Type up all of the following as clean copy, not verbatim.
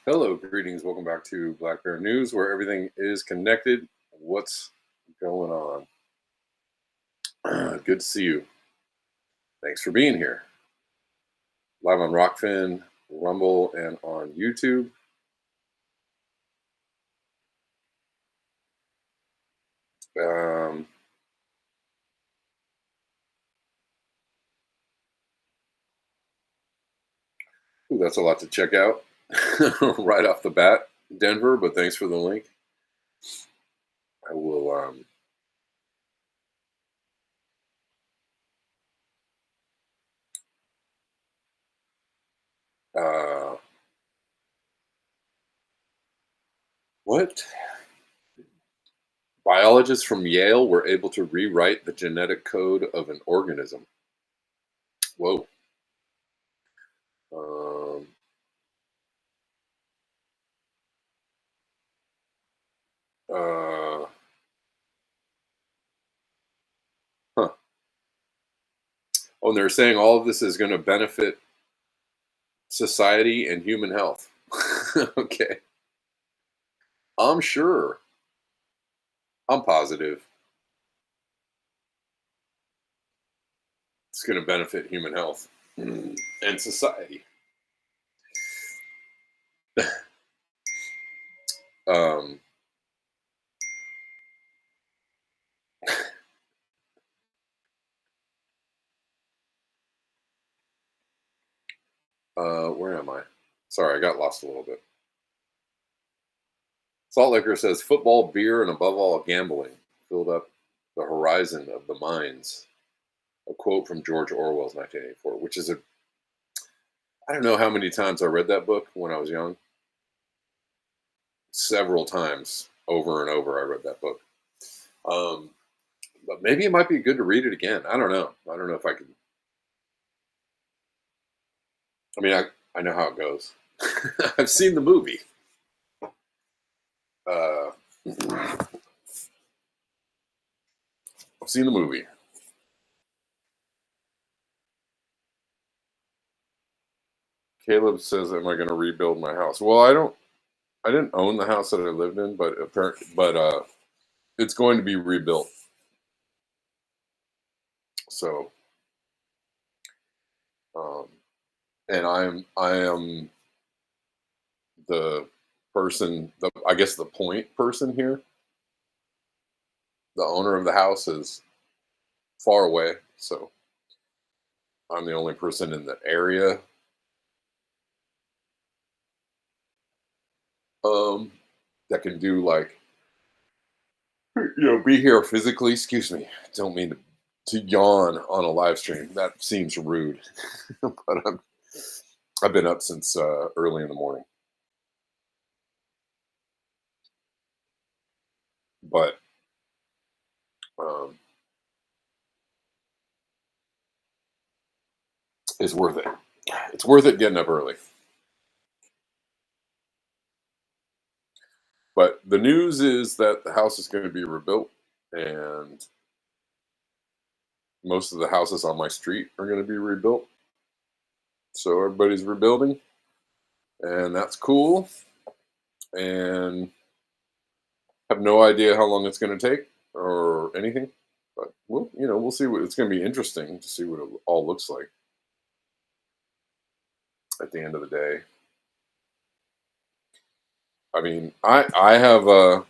Hello, greetings. Welcome back to Black Bear News, where everything is connected. What's going on? Good to see you. Thanks for being here. Live on Rockfin, Rumble, and on YouTube. Ooh, that's a lot to check out right off the bat, Denver, but thanks for the link. I will what? Biologists from Yale were able to rewrite the genetic code of an organism. Whoa. Huh. Oh, and they're saying all of this is going to benefit society and human health. Okay. I'm sure. I'm positive it's going to benefit human health and society. Where am I? Sorry, I got lost a little bit. Salt Liquor says football, beer, and above all, gambling filled up the horizon of the minds. A quote from George Orwell's 1984, which is I don't know how many times I read that book when I was young. Several times, over and over, I read that book. But maybe it might be good to read it again. I don't know. I don't know if I could. I mean, I know how it goes. I've seen the movie. I've seen the movie. Caleb says, "Am I going to rebuild my house?" Well, I didn't own the house that I lived in, but it's going to be rebuilt. So, and I am the person, I guess the point person here. The owner of the house is far away, so I'm the only person in the area. That can do be here physically. Excuse me. Don't mean to yawn on a live stream. That seems rude, but I've been up since early in the morning. But it's worth it. It's worth it getting up early. But the news is that the house is going to be rebuilt, and most of the houses on my street are going to be rebuilt. So everybody's rebuilding, and that's cool. And have no idea how long it's going to take or anything. But we'll see what it's going to be interesting to see what it all looks like at the end of the day. I mean, I have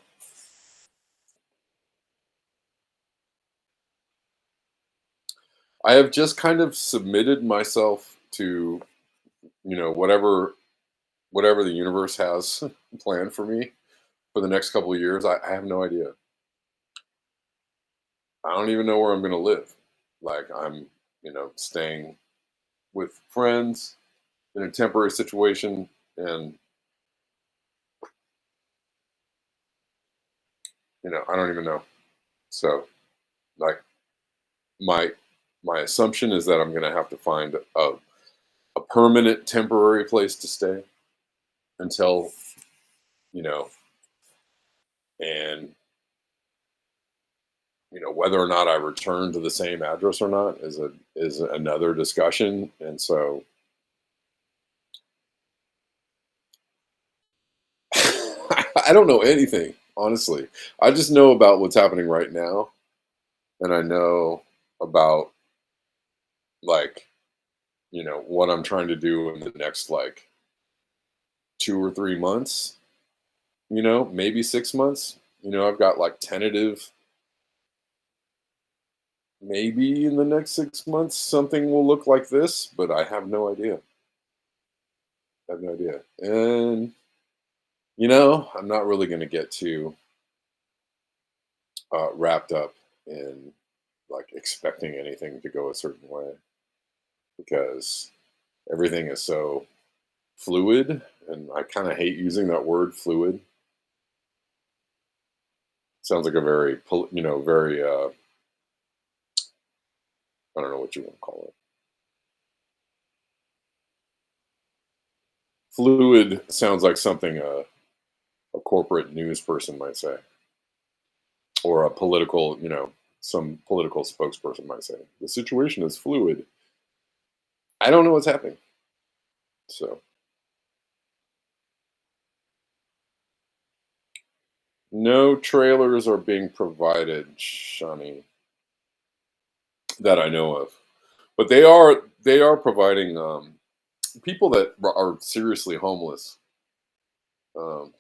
just kind of submitted myself to whatever the universe has planned for me for the next couple of years. I have no idea. I don't even know where I'm going to live. Like I'm, staying with friends in a temporary situation, and I don't even know. So, like my my assumption is that I'm going to have to find a permanent temporary place to stay until you know and whether or not I return to the same address or not is another discussion. And so I don't know anything, honestly. I just know about what's happening right now, and I know about, like, what I'm trying to do in the next, like, 2 or 3 months, maybe 6 months. I've got, like, tentative, maybe in the next 6 months something will look like this, but I have no idea. I have no idea. And, I'm not really gonna get too, wrapped up in, like, expecting anything to go a certain way, because everything is so fluid, and I kinda hate using that word fluid. Sounds like a very very, I don't know what you wanna call it. Fluid sounds like something a corporate news person might say, or a political, some political spokesperson might say. "The situation is fluid." I don't know what's happening. So, no trailers are being provided, Shani, that I know of. But they are providing, people that are seriously homeless.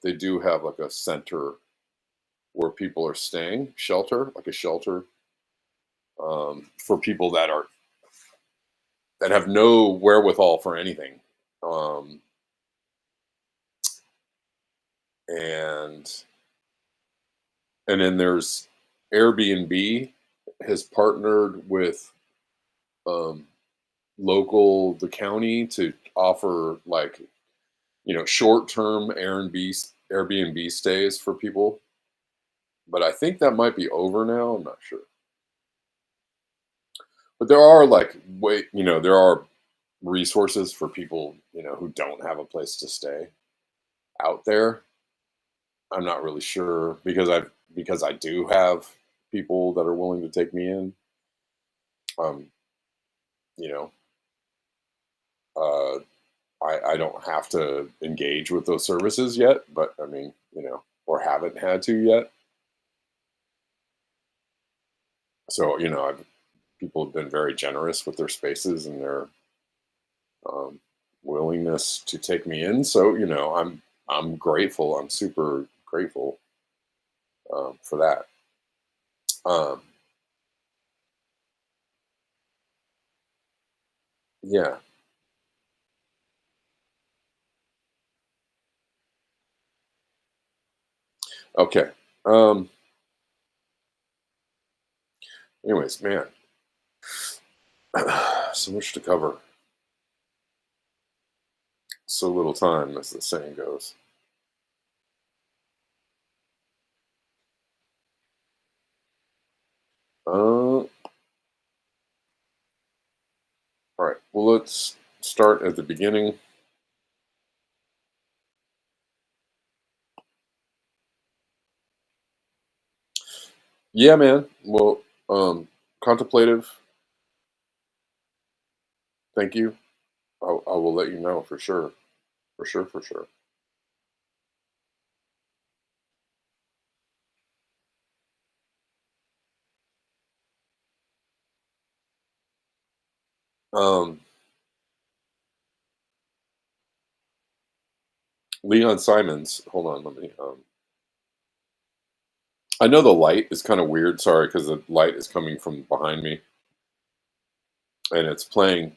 They do have like a center where people are staying, shelter, like a shelter, for people that have no wherewithal for anything. Um, and and then there's Airbnb has partnered with, um, the county to offer, like, short-term Airbnb stays for people. But I think that might be over now. I'm not sure. But there are, like, there are resources for people, who don't have a place to stay out there. I'm not really sure because I do have people that are willing to take me in. Um, you know, uh, I don't have to engage with those services yet, but I mean, or haven't had to yet. So, people have been very generous with their spaces and their, um, willingness to take me in. So, I'm grateful. I'm super grateful, for that. Um, yeah. Okay. Um, anyways, man, so much to cover. So little time, as the saying goes. All right. Well, let's start at the beginning. Yeah, man. Well, contemplative. Thank you. I will let you know for sure. For sure. For sure. Um, Leon Simons. Hold on. Let me. I know the light is kind of weird. Sorry, because the light is coming from behind me, and it's playing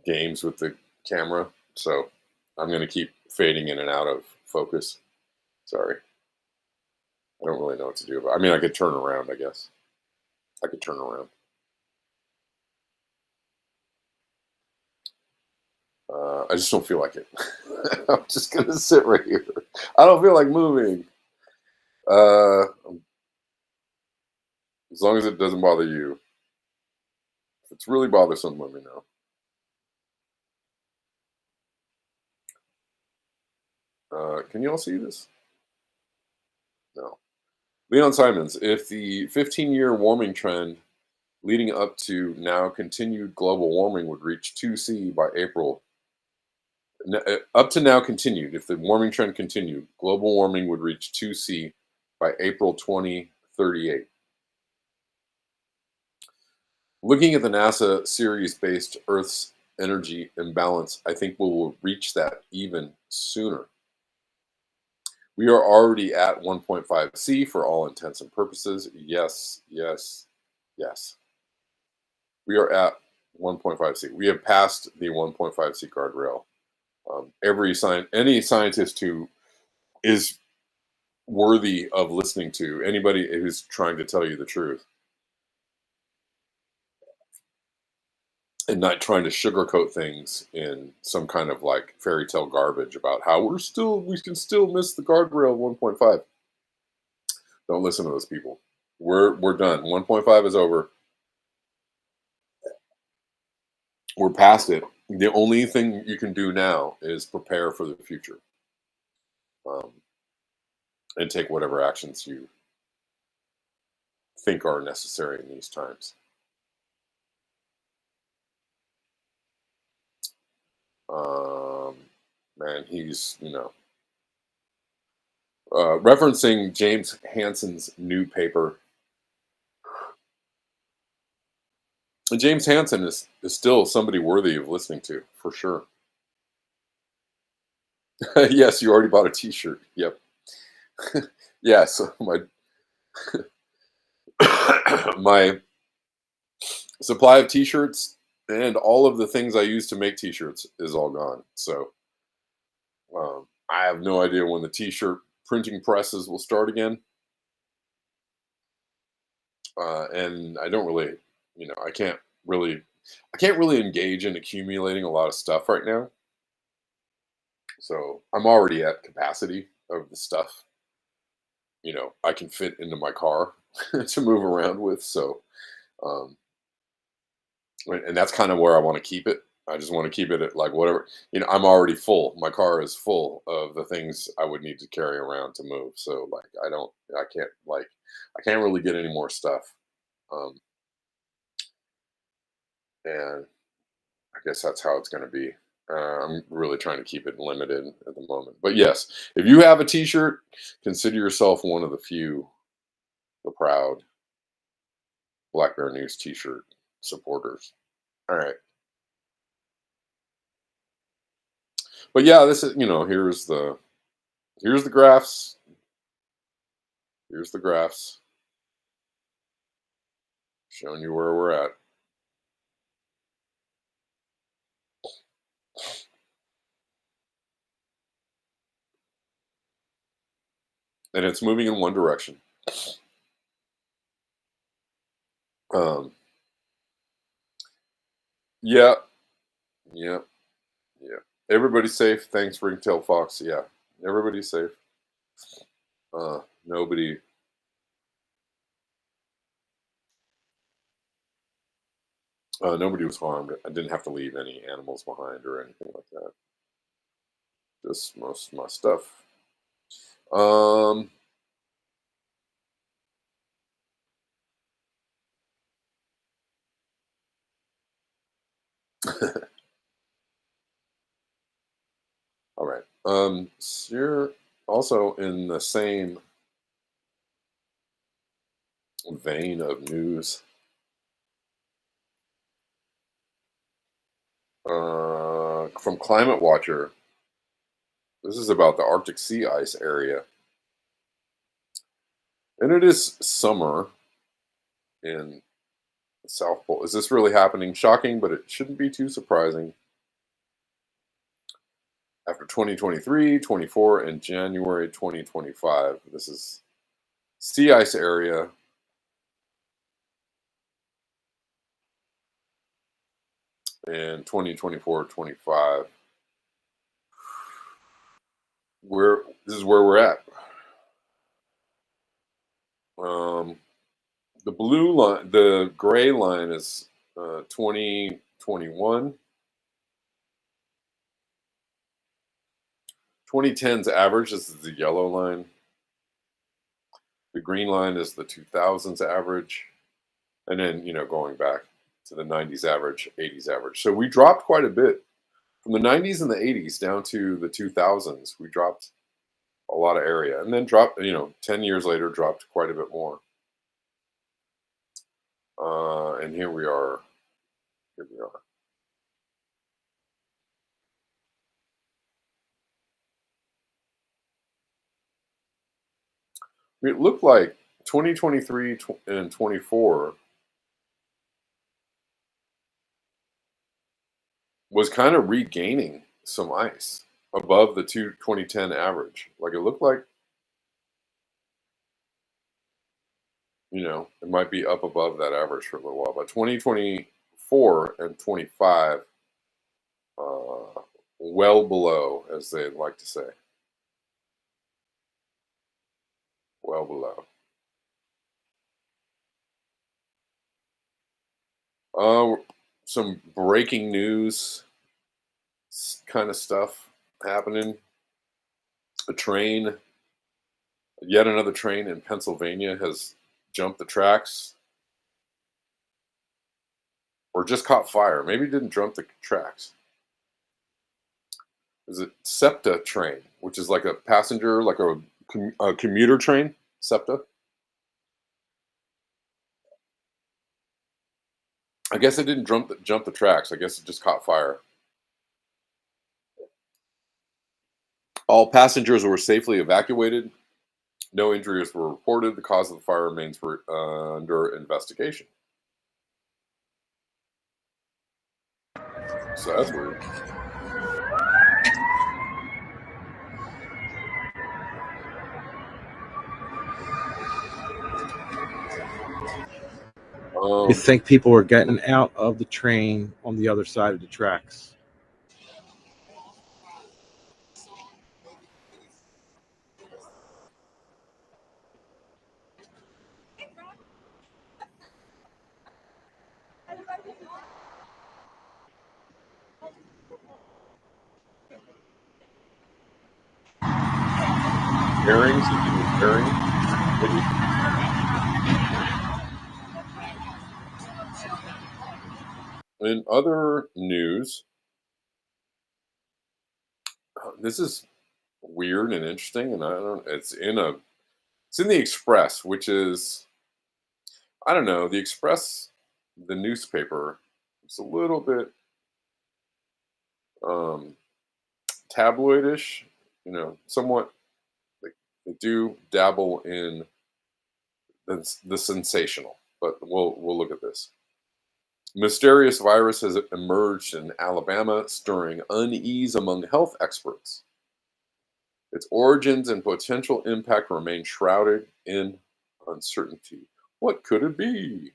games with the camera. So I'm going to keep fading in and out of focus. Sorry. I don't really know what to do about. I mean, I could turn around. I guess I could turn around. I just don't feel like it. I'm just gonna sit right here. I don't feel like moving. Uh, as long as it doesn't bother you. If it's really bothersome, let me know. Can you all see this? No. Leon Simons. If the 15-year warming trend leading up to now continued global warming would reach 2C by April, up to now continued, if the warming trend continued, global warming would reach 2C by April 2038. Looking at the NASA series based Earth's energy imbalance, I think we will reach that even sooner. We are already at 1.5C for all intents and purposes. Yes, yes, yes. We are at 1.5C. We have passed the 1.5C guardrail. Any scientist who is worthy of listening to, anybody who's trying to tell you the truth and not trying to sugarcoat things in some kind of like fairy tale garbage about how we can still miss the guardrail of 1.5. Don't listen to those people. We're done. 1.5 is over. We're past it. The only thing you can do now is prepare for the future, um, and take whatever actions you think are necessary in these times. Um, Man, he's referencing James Hansen's new paper. James Hansen is still somebody worthy of listening to, for sure. Yes, you already bought a T-shirt. Yep. Yes, my supply of T-shirts and all of the things I use to make T-shirts is all gone. So I have no idea when the T-shirt printing presses will start again, and I don't really, really, I can't really engage in accumulating a lot of stuff right now. So I'm already at capacity of the stuff I can fit into my car to move around with. So, um, and that's kind of where I want to keep it. I just want to keep it at like whatever, I'm already full. My car is full of the things I would need to carry around to move. So like, I can't really get any more stuff. Um, and I guess that's how it's going to be. I'm really trying to keep it limited at the moment. But yes, if you have a T-shirt, consider yourself one of the few, the proud Black Bear News T-shirt supporters. All right, but yeah, this is here's the graphs. Here's the graphs showing you where we're at, and it's moving in one direction. Um, yeah, yeah, yeah. Everybody's safe. Thanks, Ringtail Fox. Yeah, everybody's safe. Nobody, nobody was harmed. I didn't have to leave any animals behind or anything like that. Just most of my stuff. Um, All right. So you're also in the same vein of news. From Climate Watcher, this is about the Arctic sea ice area. And it is summer in the South Pole. Is this really happening? Shocking, but it shouldn't be too surprising. After 2023, 24, and January 2025, this is sea ice area. In 2024, 25, this is where we're at. Um, the blue line, the gray line is 2021. 2010's average, this is the yellow line. The green line is the 2000s average. And then, going back to the 90s average, 80s average. So we dropped quite a bit. From the 90s and the 80s down to the 2000s, we dropped a lot of area. And then dropped, 10 years later, dropped quite a bit more. And here we are. Here we are. It looked like 2023 and 24 was kind of regaining some ice above the 2010 average. Like it looked like, it might be up above that average for a little while. But 2024 and 25, well below, as they like to say. Well below. Some breaking news kind of stuff happening. Yet another train in Pennsylvania has jumped the tracks or just caught fire. Maybe it didn't jump the tracks. Is it SEPTA train, which is like a passenger, like a commuter train? SEPTA. I guess it didn't jump the tracks. I guess it just caught fire. All passengers were safely evacuated. No injuries were reported. The cause of the fire remains under investigation. So that's weird. You think people were getting out of the train on the other side of the tracks? Bearings, bearing, maybe. In other news, this is weird and interesting, and I don't. It's in the Express, which is, I don't know, the Express, the newspaper. It's a little bit um, tabloidish, somewhat. They do dabble in the sensational, but we'll look at this. Mysterious virus has emerged in Alabama, stirring unease among health experts. Its origins and potential impact remain shrouded in uncertainty. What could it be?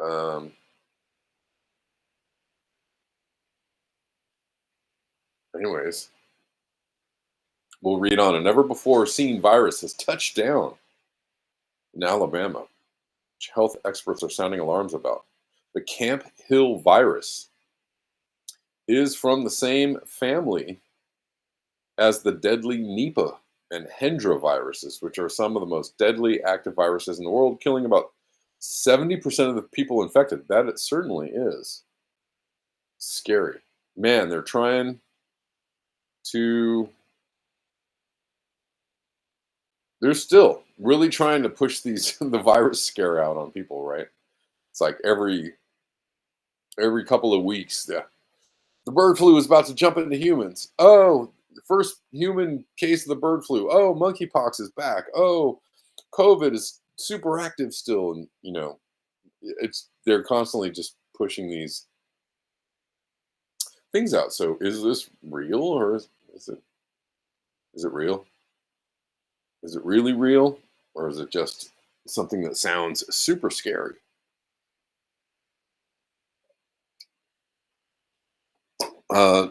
Um, anyways, we'll read on. A never before seen virus has touched down in Alabama, which health experts are sounding alarms about. The Camp Hill virus is from the same family as the deadly Nipah and Hendra viruses, which are some of the most deadly active viruses in the world, killing about 70% of the people infected. That it certainly is scary. Man, they're trying to, they're still really trying to push these the virus scare out on people, right? It's like every couple of weeks, the bird flu is about to jump into humans. Oh, the first human case of the bird flu. Oh, monkeypox is back. Oh, COVID is super active still, and it's they're constantly just pushing these things out. So, is this real, or is it real? Is it really real, or is it just something that sounds super scary? Uh,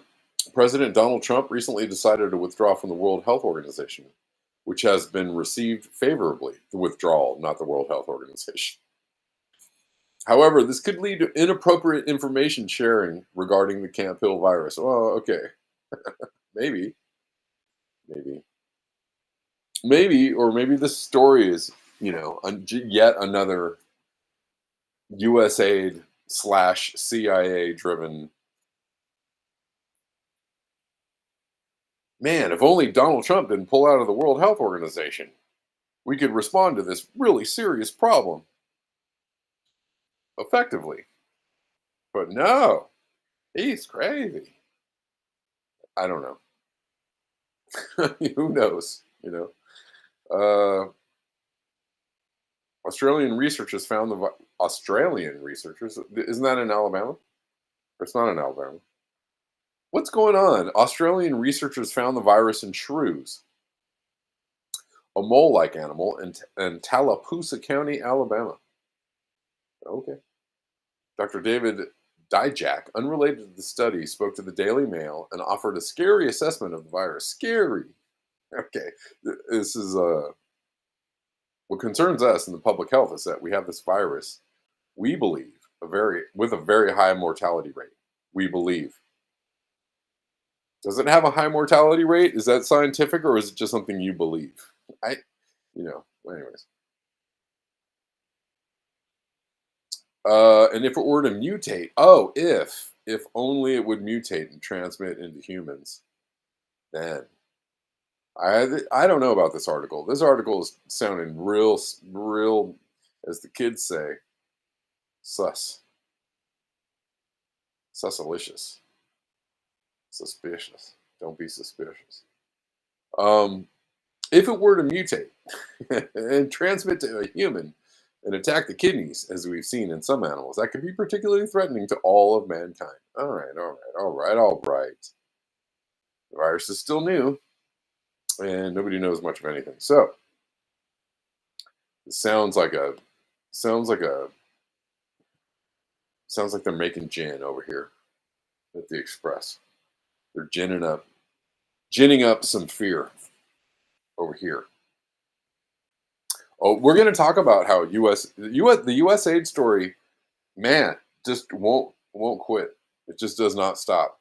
President Donald Trump recently decided to withdraw from the World Health Organization, which has been received favorably. The withdrawal, not the World Health Organization. However, this could lead to inappropriate information sharing regarding the Camp Hill virus. Well, okay, maybe, maybe, or maybe this story is, yet another USAID / CIA driven. Man, if only Donald Trump didn't pull out of the World Health Organization, we could respond to this really serious problem effectively. But no, he's crazy. I don't know. Who knows? Uh, Australian researchers found Australian researchers. Isn't that in Alabama? It's not in Alabama. What's going on? Australian researchers found the virus in shrews, a mole-like animal in Tallapoosa County, Alabama. Okay. Dr. David Dijak, unrelated to the study, spoke to the Daily Mail and offered a scary assessment of the virus. Scary. Okay. This is what concerns us in the public health is that we have this virus, we believe, with a very high mortality rate. We believe. Does it have a high mortality rate? Is that scientific, or is it just something you believe? Anyways. And if it were to mutate, if only it would mutate and transmit into humans, then I don't know about this article. This article is sounding real, as the kids say, sus, susalicious, suspicious. Don't be suspicious. If it were to mutate and transmit to a human and attack the kidneys, as we've seen in some animals, that could be particularly threatening to all of mankind. All right. The virus is still new, and nobody knows much of anything. So it sounds like they're making gin over here at the Express. They're ginning up some fear over here. Oh, we're going to talk about how the USAID story, man, just won't quit. It just does not stop.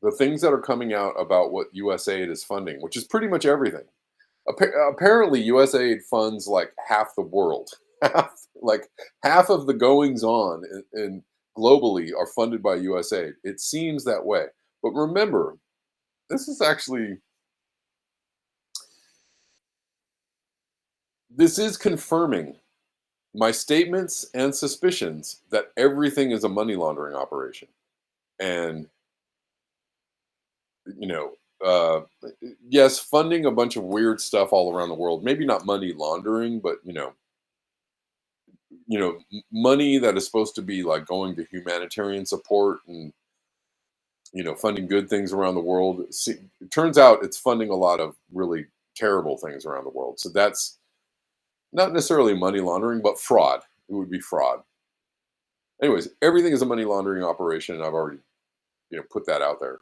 The things that are coming out about what USAID is funding, which is pretty much everything. Apparently, USAID funds like half the world. half of the goings on in globally are funded by USAID. It seems that way. But remember, this is confirming my statements and suspicions that everything is a money laundering operation. And, yes, funding a bunch of weird stuff all around the world, maybe not money laundering, but, money that is supposed to be like going to humanitarian support and, funding good things around the world. See, it turns out it's funding a lot of really terrible things around the world. So that's not necessarily money laundering, but fraud. It would be fraud. Anyways, everything is a money laundering operation, and I've already, put that out there.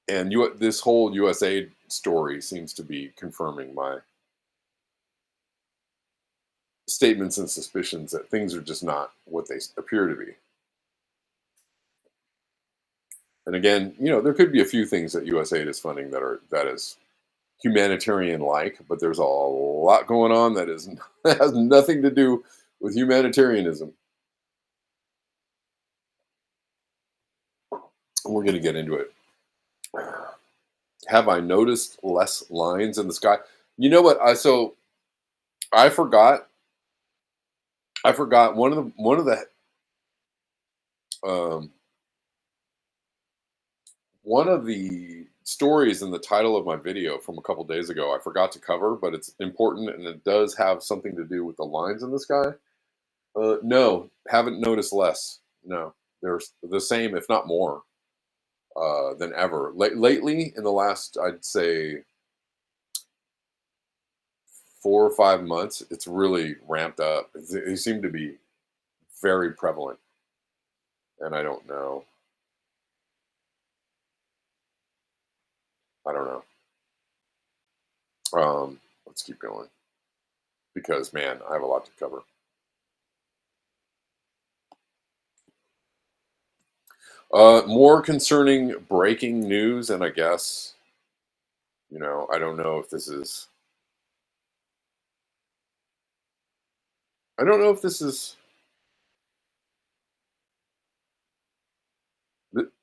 And this whole USAID story seems to be confirming my statements and suspicions that things are just not what they appear to be. And again, there could be a few things that USAID is funding that is humanitarian like, but there's a lot going on that is has nothing to do with humanitarianism. We're going to get into it. Have I noticed less lines in the sky? You know what? I forgot. I forgot um, one of the stories in the title of my video from a couple days ago. I forgot to cover, but it's important and it does have something to do with the lines in the sky. No, haven't noticed less. No, they're the same, if not more, than ever. Lately, in the last, I'd say 4 or 5 months, it's really ramped up. They seem to be very prevalent, and I don't know. I don't know. Let's keep going because, man, I have a lot to cover. More concerning breaking news, and I guess, I don't know if this is. I don't know if this is.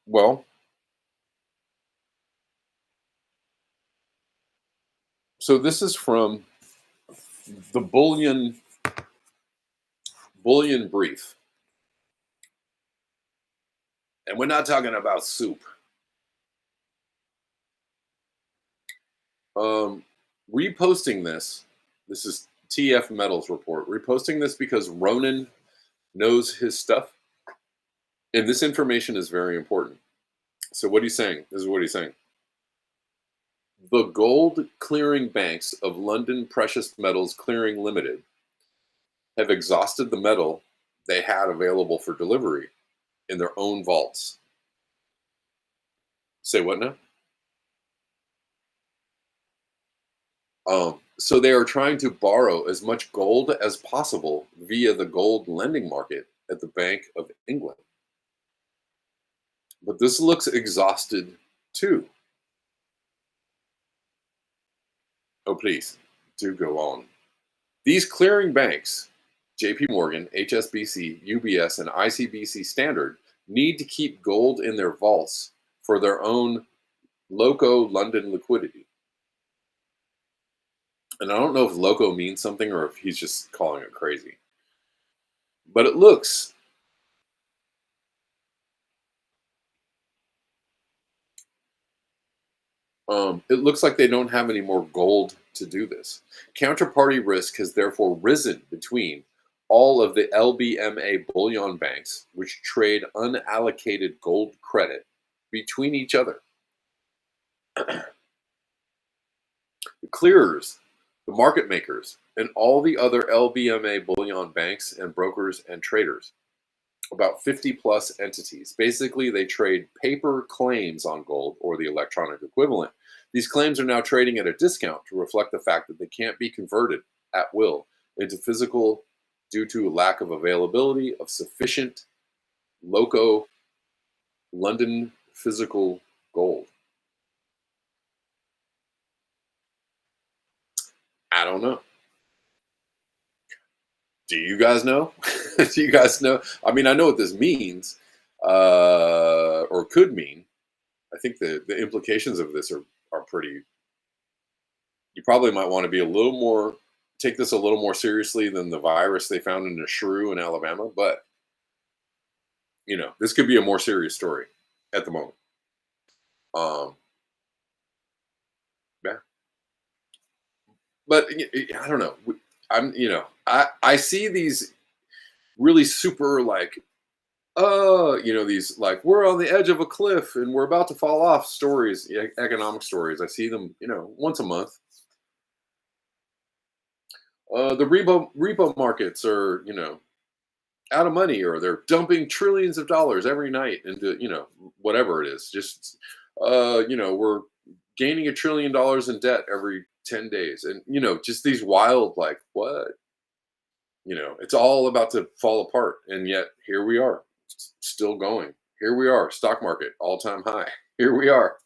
Well, so this is from the Bullion Brief, and we're not talking about soup. Um, Reposting this. This is TF Metals report. Reposting this because Ronan knows his stuff, and this information is very important. So what he's saying, this is what he's saying. The gold clearing banks of London Precious Metals Clearing Limited have exhausted the metal they had available for delivery in their own vaults. Say what now? So they are trying to borrow as much gold as possible via the gold lending market at the Bank of England. But this looks exhausted too. Oh, please, do go on. These clearing banks, JP Morgan, HSBC, UBS, and ICBC Standard, need to keep gold in their vaults for their own loco London liquidity. And I don't know if loco means something or if he's just calling it crazy. But it looks like they don't have any more gold to do this. Counterparty risk has therefore risen between all of the LBMA bullion banks, which trade unallocated gold credit between each other. The clearers, the market makers, and all the other LBMA bullion banks and brokers and traders. About 50 plus entities. Basically, they trade paper claims on gold or the electronic equivalent. These claims are now trading at a discount to reflect the fact that they can't be converted at will into physical due to lack of availability of sufficient loco London physical gold. I don't know. Do you guys know? Do you guys know? I mean, I know what this means, or could mean. I think the implications of this are pretty. You probably might want to be take this a little more seriously than the virus they found in a shrew in Alabama. But this could be a more serious story at the moment. Yeah, but I don't know. I see these really super like these like we're on the edge of a cliff and we're about to fall off stories, economic stories. I see them, once a month. The repo markets are, out of money, or they're dumping trillions of dollars every night into, whatever it is. Just, we're gaining $1 trillion in debt every 10 days. And, just these wild, like, what? It's all about to fall apart. And yet here we are, still going. Here we are, stock market, all-time high. Here we are,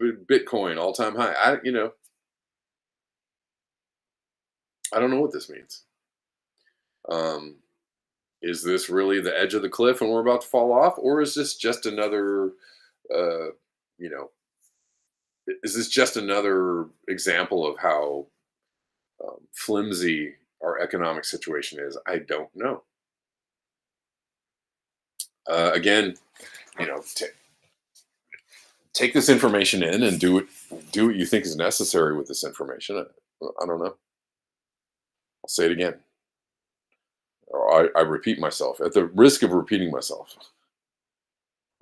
Bitcoin all-time high. I don't know what this means. Um, is this really the edge of the cliff and we're about to fall off, or is this just another, uh, you know, is this just another example of how flimsy our economic situation is? I don't know. Again, you know, take this information in and do what you think is necessary with this information. I don't know. I'll say it again, or I repeat myself at the risk of repeating myself.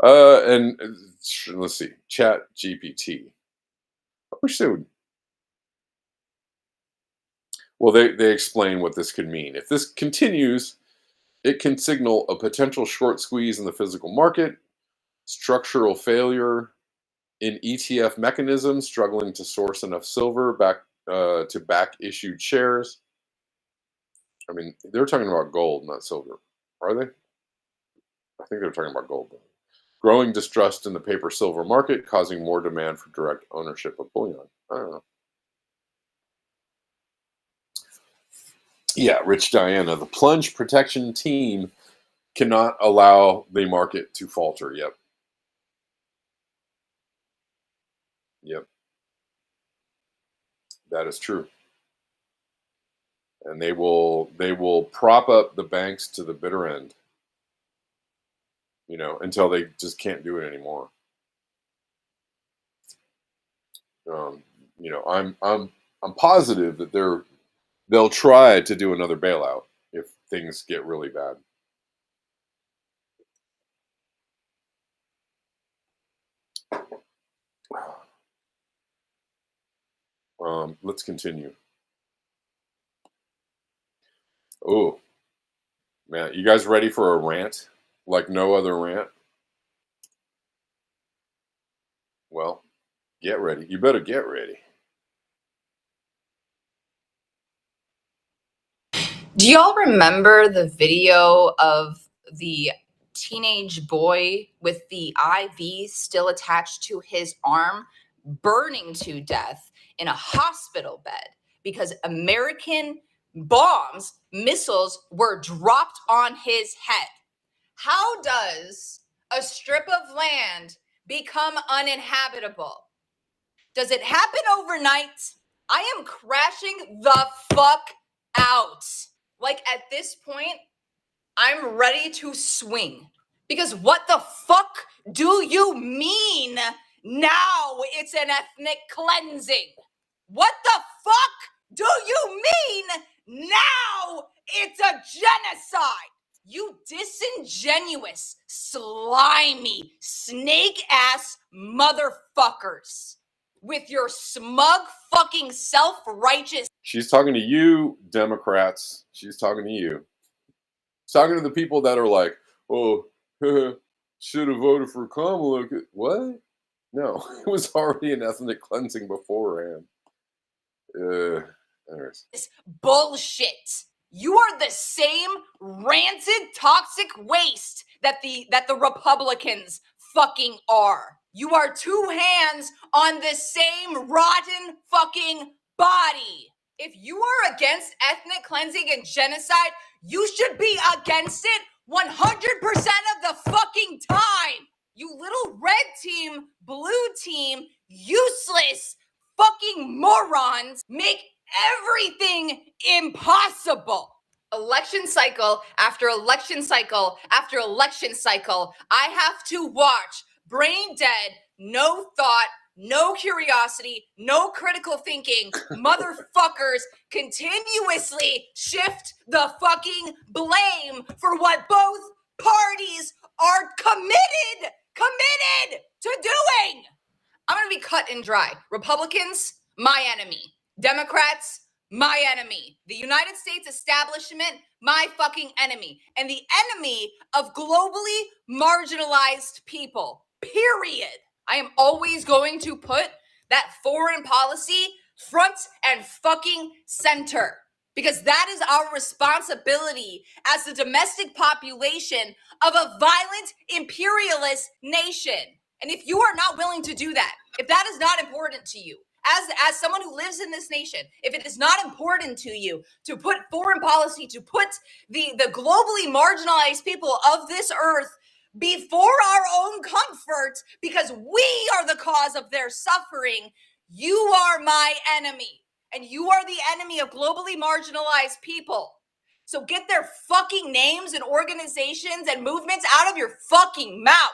And let's see, Chat GPT. I wish they would. Well, they explain what this could mean. If this continues, it can signal a potential short squeeze in the physical market, structural failure in ETF mechanisms struggling to source enough silver back to back issued shares. I mean, they're talking about gold, not silver, are they? I think they're talking about gold. Though. Growing distrust in the paper silver market, causing more demand for direct ownership of bullion. I don't know. Yeah, Rich Diana. The plunge protection team cannot allow the market to falter. Yep. Yep. That is true. And they will prop up the banks to the bitter end, until they just can't do it anymore. I'm positive that they'll try to do another bailout if things get really bad. Let's continue. Oh, man, you guys ready for a rant like no other rant? Well, get ready. You better get ready. Do y'all remember the video of the teenage boy with the IV still attached to his arm, burning to death in a hospital bed because American missiles were dropped on his head? How does a strip of land become uninhabitable? Does it happen overnight? I am crashing the fuck out. Like, at this point, I'm ready to swing. Because what the fuck do you mean now it's an ethnic cleansing? What the fuck do you mean now it's a genocide? You disingenuous, slimy, snake-ass motherfuckers with your smug fucking self-righteous. She's talking to you, Democrats. She's talking to you. She's talking to the people that are like, oh, should have voted for Kamala. What? No, it was already an ethnic cleansing beforehand. This bullshit. You are the same rancid, toxic waste that the Republicans fucking are. You are two hands on the same rotten fucking body. If you are against ethnic cleansing and genocide, you should be against it 100% of the fucking time. You little red team, blue team, useless fucking morons make everything impossible. Election cycle after election cycle after election cycle, I have to watch brain dead, no thought, no curiosity, no critical thinking motherfuckers continuously shift the fucking blame for what both parties are committed to doing. I'm going to be cut and dry. Republicans, my enemy. Democrats, my enemy. The United States establishment, my fucking enemy. And the enemy of globally marginalized people. Period. I am always going to put that foreign policy front and fucking center. Because that is our responsibility as the domestic population of a violent imperialist nation. And if you are not willing to do that, if that is not important to you, as someone who lives in this nation, if it is not important to you to put foreign policy, to put the globally marginalized people of this earth before our own comfort, because we are the cause of their suffering, you are my enemy. And you are the enemy of globally marginalized people. So get their fucking names and organizations and movements out of your fucking mouth.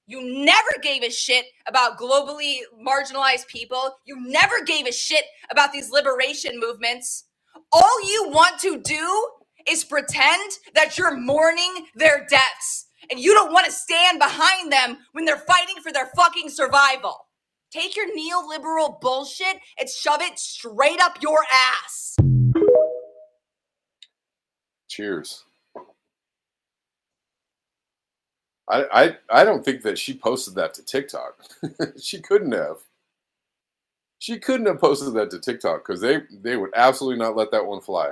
You never gave a shit about globally marginalized people. You never gave a shit about these liberation movements. All you want to do is pretend that you're mourning their deaths, and you don't want to stand behind them when they're fighting for their fucking survival. Take your neoliberal bullshit and shove it straight up your ass. Cheers. I don't think that she posted that to TikTok. She couldn't have. She couldn't have posted that to TikTok because they would absolutely not let that one fly.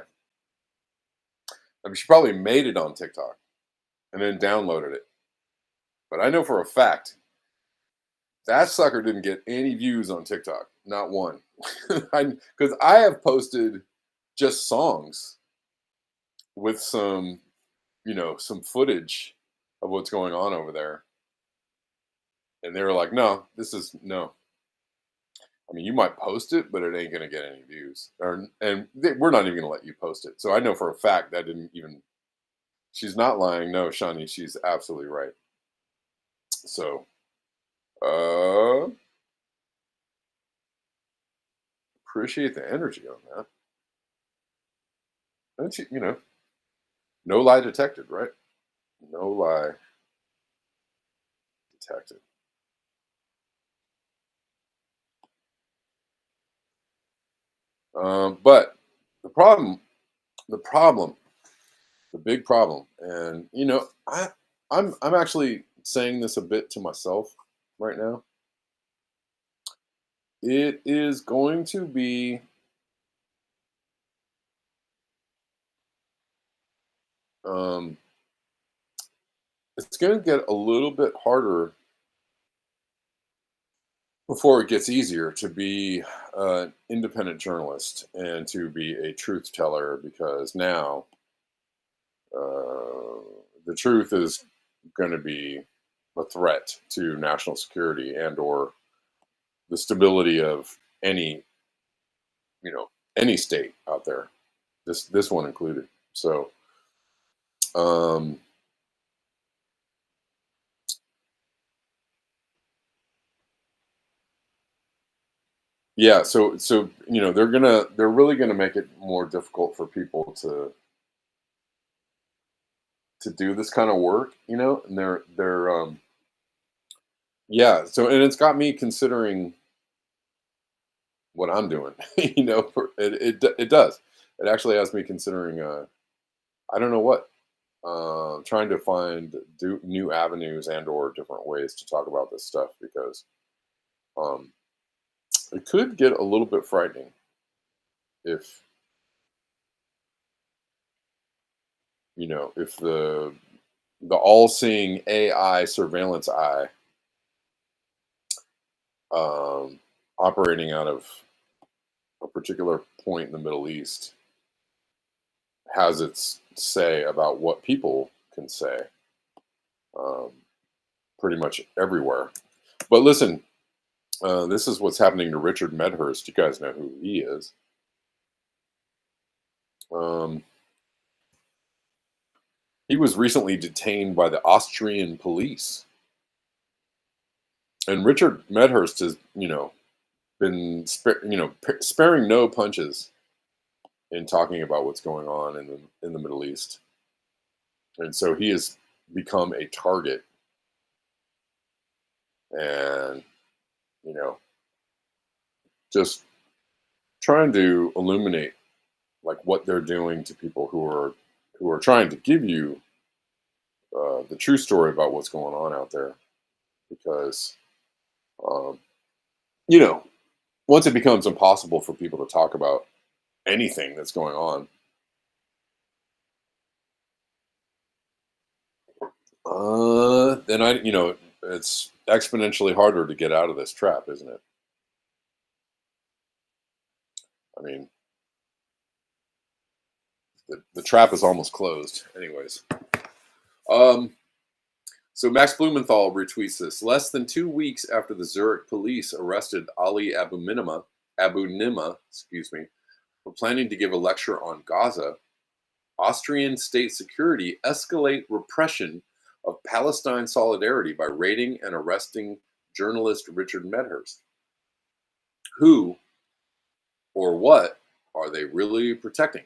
I mean, she probably made it on TikTok and then downloaded it. But I know for a fact that sucker didn't get any views on TikTok. Not one. Because I have posted just songs with some, some footage of what's going on over there. And they were like, no. I mean, you might post it, but it ain't going to get any views. We're not even going to let you post it. So I know for a fact that didn't even, she's not lying. No, Shani, she's absolutely right. So, appreciate the energy on that. And she, no lie detected, right? No lie detected. But the big problem, and I'm actually saying this a bit to myself right now. It is going to be it's going to get a little bit harder before it gets easier to be an independent journalist and to be a truth teller, because now the truth is going to be a threat to national security and or the stability of any state out there, this one included. So yeah, so they're really gonna make it more difficult for people to do this kind of work, and they're yeah, so, and it's got me considering what I'm doing. It does. It actually has me considering I don't know what, trying to find new avenues and or different ways to talk about this stuff, because it could get a little bit frightening if if the all-seeing AI surveillance eye operating out of a particular point in the Middle East has its say about what people can say pretty much everywhere. But listen, this is what's happening to Richard Medhurst. You guys know who he is. He was recently detained by the Austrian police. And Richard Medhurst has, been sparing no punches in talking about what's going on in the Middle East. And so he has become a target. And, just trying to illuminate like what they're doing to people who are trying to give you the true story about what's going on out there. Because, once it becomes impossible for people to talk about anything that's going on, then it's exponentially harder to get out of this trap, isn't it? I mean, the trap is almost closed. Anyways. So Max Blumenthal retweets this. Less than 2 weeks after the Zurich police arrested Ali Abu Nima, for planning to give a lecture on Gaza, Austrian state security escalate repression of Palestine solidarity by raiding and arresting journalist Richard Medhurst. Who or what are they really protecting?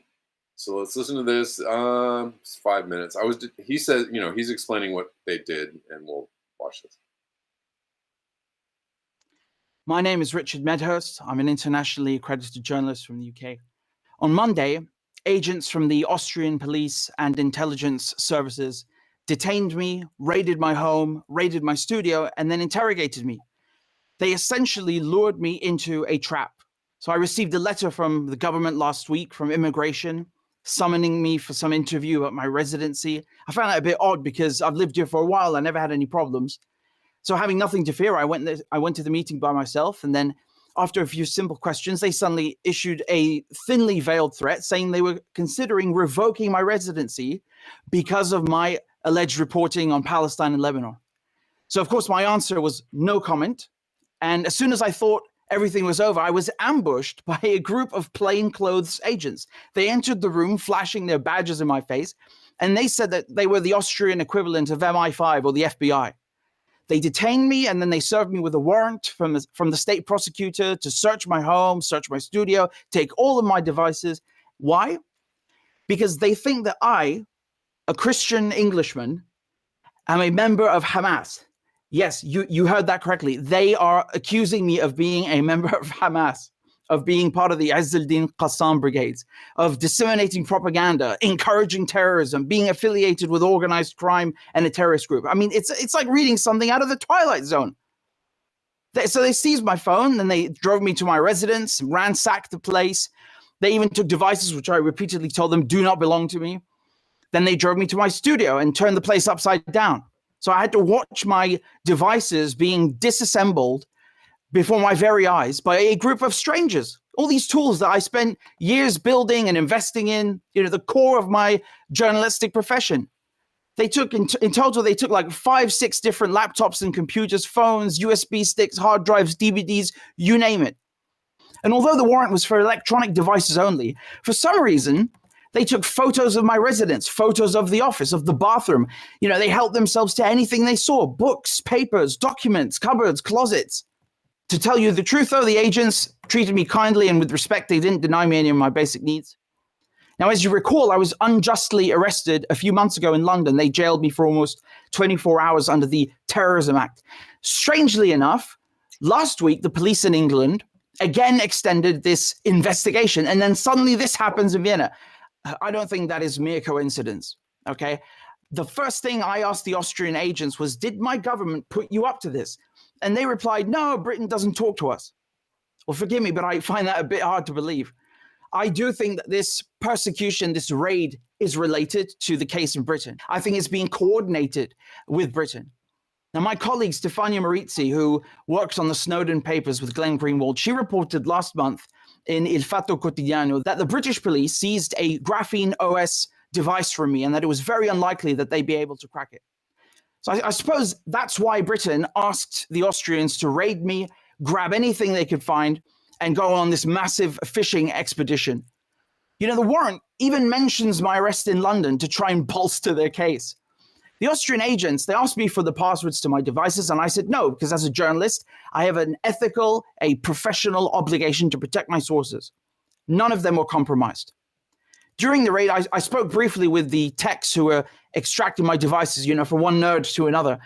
So let's listen to this. It's 5 minutes. He says, he's explaining what they did, and we'll watch this. My name is Richard Medhurst. I'm an internationally accredited journalist from the UK. On Monday, agents from the Austrian police and intelligence services detained me, raided my home, raided my studio, and then interrogated me. They essentially lured me into a trap. So I received a letter from the government last week from immigration, summoning me for some interview at my residency. I found that a bit odd because I've lived here for a while. I never had any problems. So having nothing to fear, I went to the meeting by myself. And then after a few simple questions, they suddenly issued a thinly veiled threat saying they were considering revoking my residency because of my alleged reporting on Palestine and Lebanon. So of course, my answer was no comment. And as soon as I thought everything was over, I was ambushed by a group of plainclothes agents. They entered the room, flashing their badges in my face, and they said that they were the Austrian equivalent of MI5 or the FBI. They detained me, and then they served me with a warrant from the state prosecutor to search my home, search my studio, take all of my devices. Why? Because they think that I, a Christian Englishman, am a member of Hamas. Yes, you heard that correctly. They are accusing me of being a member of Hamas, of being part of the Izz al-Din Qassam brigades, of disseminating propaganda, encouraging terrorism, being affiliated with organized crime and a terrorist group. I mean, it's like reading something out of the Twilight Zone. So they seized my phone, and they drove me to my residence, ransacked the place. They even took devices which I repeatedly told them do not belong to me. Then they drove me to my studio and turned the place upside down. So I had to watch my devices being disassembled before my very eyes by a group of strangers. All these tools that I spent years building and investing in, the core of my journalistic profession. They took, in total, they took like 5-6 different laptops and computers, phones, USB sticks, hard drives, DVDs, you name it. And although the warrant was for electronic devices only, for some reason, they took photos of my residence, photos of the office, of the bathroom. They helped themselves to anything they saw: books, papers, documents, cupboards, closets. To tell you the truth, though, the agents treated me kindly and with respect. They didn't deny me any of my basic needs. Now, as you recall, I was unjustly arrested a few months ago in London. They jailed me for almost 24 hours under the Terrorism Act. Strangely enough, last week, the police in England again extended this investigation. And then suddenly this happens in Vienna. I don't think that is mere coincidence, okay? The first thing I asked the Austrian agents was, did my government put you up to this? And they replied, no, Britain doesn't talk to us. Well, forgive me, but I find that a bit hard to believe. I do think that this persecution, this raid, is related to the case in Britain. I think it's being coordinated with Britain. Now, my colleague, Stefania Marizzi, who works on the Snowden papers with Glenn Greenwald, she reported last month in Il Fatto Quotidiano that the British police seized a graphene OS device from me and that it was very unlikely that they'd be able to crack it. So I suppose that's why Britain asked the Austrians to raid me, grab anything they could find, and go on this massive fishing expedition. The warrant even mentions my arrest in London to try and bolster their case. The Austrian agents, they asked me for the passwords to my devices, and I said no, because as a journalist, I have an ethical, a professional obligation to protect my sources. None of them were compromised. During the raid, I spoke briefly with the techs who were extracting my devices, from one nerd to another.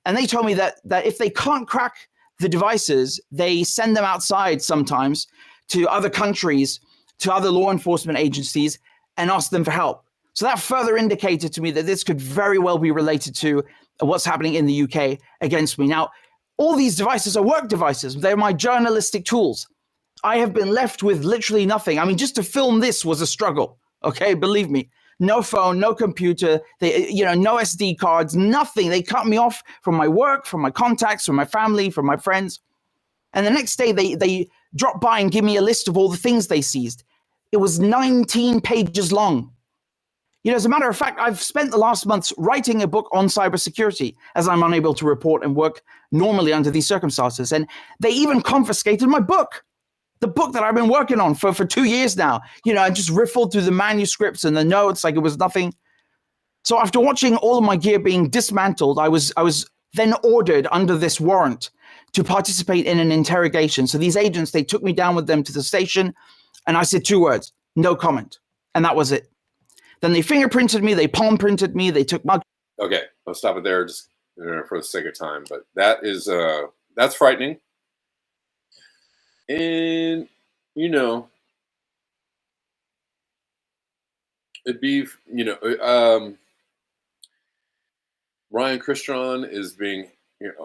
And they told me that if they can't crack the devices, they send them outside sometimes to other countries, to other law enforcement agencies, and ask them for help. So that further indicated to me that this could very well be related to what's happening in the UK against me. Now, all these devices are work devices. They're my journalistic tools. I have been left with literally nothing. I mean, just to film this was a struggle, okay? Believe me. no phone, no computer, no SD cards, nothing. They cut me off from my work, from my contacts, from my family, from my friends. And the next day they drop by and give me a list of all the things they seized. It was 19 pages long. As a matter of fact, I've spent the last months writing a book on cybersecurity, as I'm unable to report and work normally under these circumstances. And they even confiscated my book, the book that I've been working on for 2 years now. I just riffled through the manuscripts and the notes like it was nothing. So after watching all of my gear being dismantled, I was then ordered under this warrant to participate in an interrogation. So these agents, they took me down with them to the station, and I said 2 words, no comment. And that was it. Then they fingerprinted me, they palm printed me, they took my... Okay, I'll stop it there just for the sake of time. But that's frightening. And, it'd be, Ryan Christian is being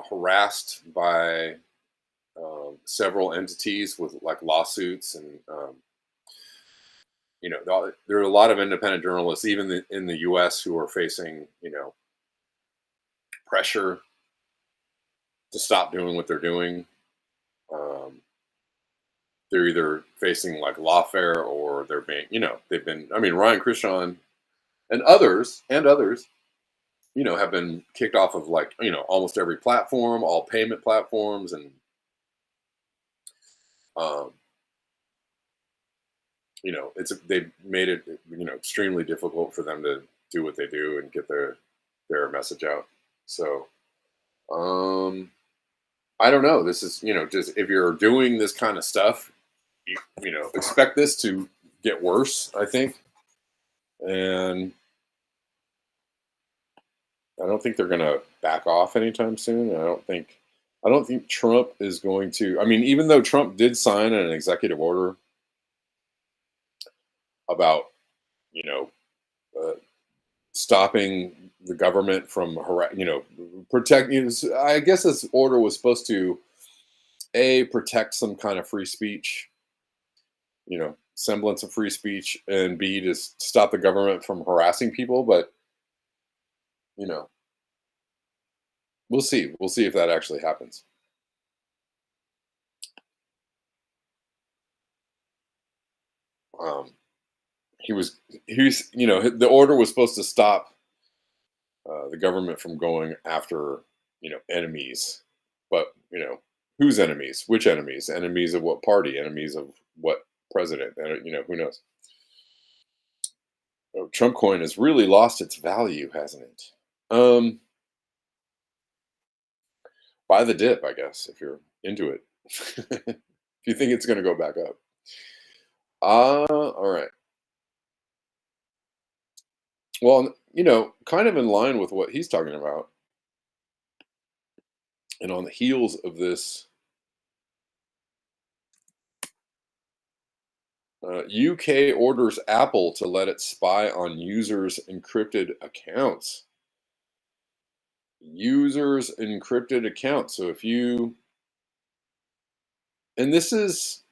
harassed by several entities with like lawsuits, and there are a lot of independent journalists, even in the U.S., who are facing pressure to stop doing what they're doing. They're either facing like lawfare, or they're being Ryan Christian and others have been kicked off of like almost every platform, all payment platforms, and they've made it extremely difficult for them to do what they do and get their message out. So I don't know. This is just, if you're doing this kind of stuff, expect this to get worse, I think. And I don't think they're going to back off anytime soon. I don't think Trump is going to. Even though Trump did sign an executive order about, stopping the government from protecting. I guess this order was supposed to protect some kind of free speech, semblance of free speech, and B, to stop the government from harassing people. But we'll see. We'll see if that actually happens. The order was supposed to stop the government from going after enemies, but whose enemies? Which enemies? Enemies of what party? Enemies of what president? And who knows? Trump coin has really lost its value, hasn't it? Buy the dip, I guess, if you're into it. If you think it's going to go back up. All right. Well, kind of in line with what he's talking about, and on the heels of this, UK orders Apple to let it spy on users' encrypted accounts. Users' encrypted accounts. So if you, and this is,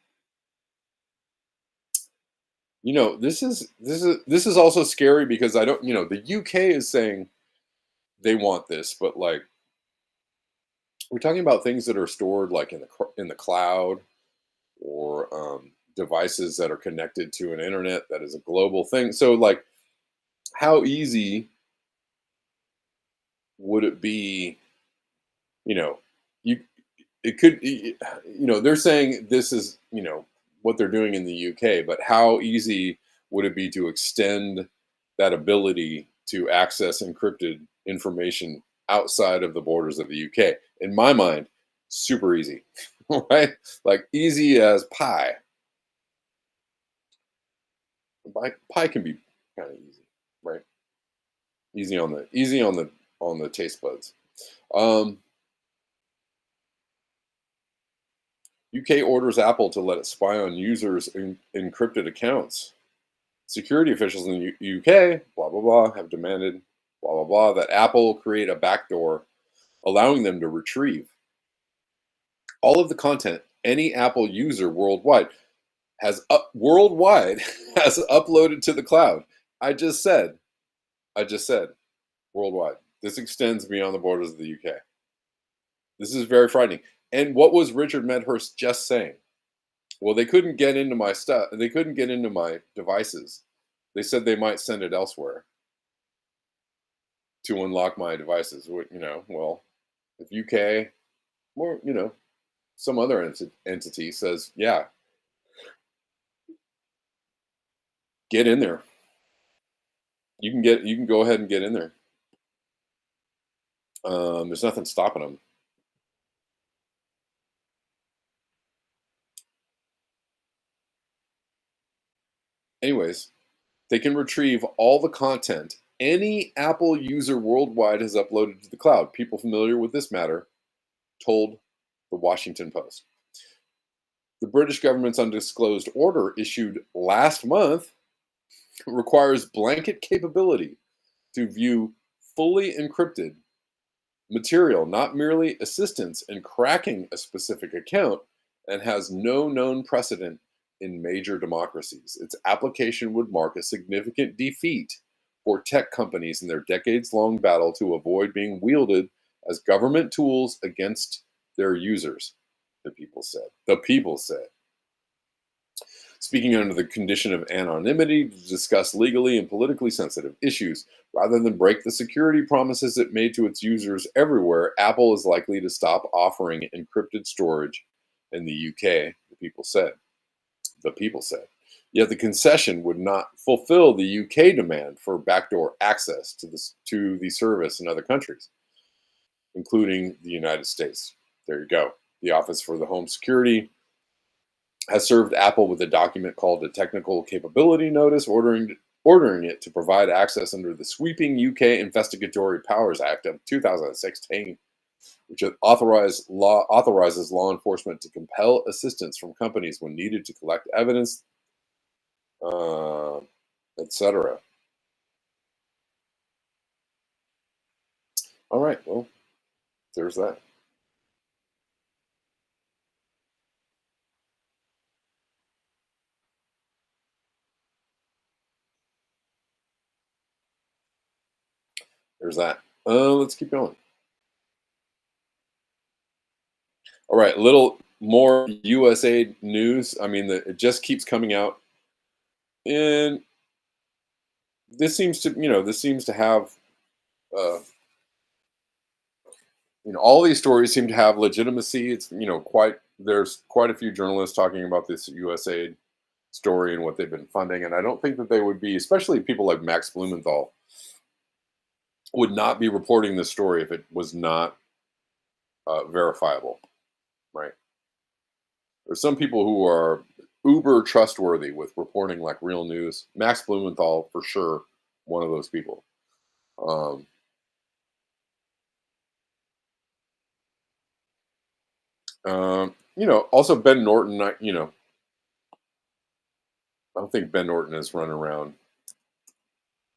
this is also scary, because I don't, the UK is saying they want this, but like, we're talking about things that are stored like in the cloud, or devices that are connected to an internet that is a global thing. So like, how easy would it be? It could, they're saying this is, what they're doing in the UK, but how easy would it be to extend that ability to access encrypted information outside of the borders of the UK? In my mind, super easy, right? Like easy as pie. Pie can be kind of easy, right? Easy on the taste buds. UK orders Apple to let it spy on users' encrypted accounts. Security officials in the UK, blah, blah, blah, have demanded, blah, blah, blah, that Apple create a backdoor allowing them to retrieve all of the content any Apple user worldwide has uploaded to the cloud. I just said worldwide. This extends beyond the borders of the UK. This is very frightening. And what was Richard Medhurst just saying? Well, they couldn't get into my stuff. They couldn't get into my devices. They said they might send it elsewhere to unlock my devices. Well, if UK or some other entity says, yeah, get in there. You can go ahead and get in there. There's nothing stopping them. Anyways, they can retrieve all the content any Apple user worldwide has uploaded to the cloud. People familiar with this matter told the Washington Post. The British government's undisclosed order issued last month requires blanket capability to view fully encrypted material, not merely assistance in cracking a specific account, and has no known precedent in major democracies. Its application would mark a significant defeat for tech companies in their decades-long battle to avoid being wielded as government tools against their users, the people said. The people said. Speaking under the condition of anonymity to discuss legally and politically sensitive issues, rather than break the security promises it made to its users everywhere, Apple is likely to stop offering encrypted storage in the UK, the people said. The people said. Yet the concession would not fulfill the UK demand for backdoor access to the service in other countries, including the United States. There you go. The Office for the Home Security has served Apple with a document called a Technical Capability Notice, ordering it to provide access under the sweeping UK Investigatory Powers Act of 2016, which authorizes law enforcement to compel assistance from companies when needed to collect evidence, etc. All right, well, there's that. There's that. Let's keep going. All right, a little more USA news. I mean, it just keeps coming out, and this seems to have, all these stories seem to have legitimacy. It's there's quite a few journalists talking about this USA story and what they've been funding, and I don't think that they would be, especially people like Max Blumenthal, would not be reporting this story if it was not verifiable, right? There's some people who are uber trustworthy with reporting like real news. Max Blumenthal, for sure, one of those people. Also Ben Norton. I don't think Ben Norton is running around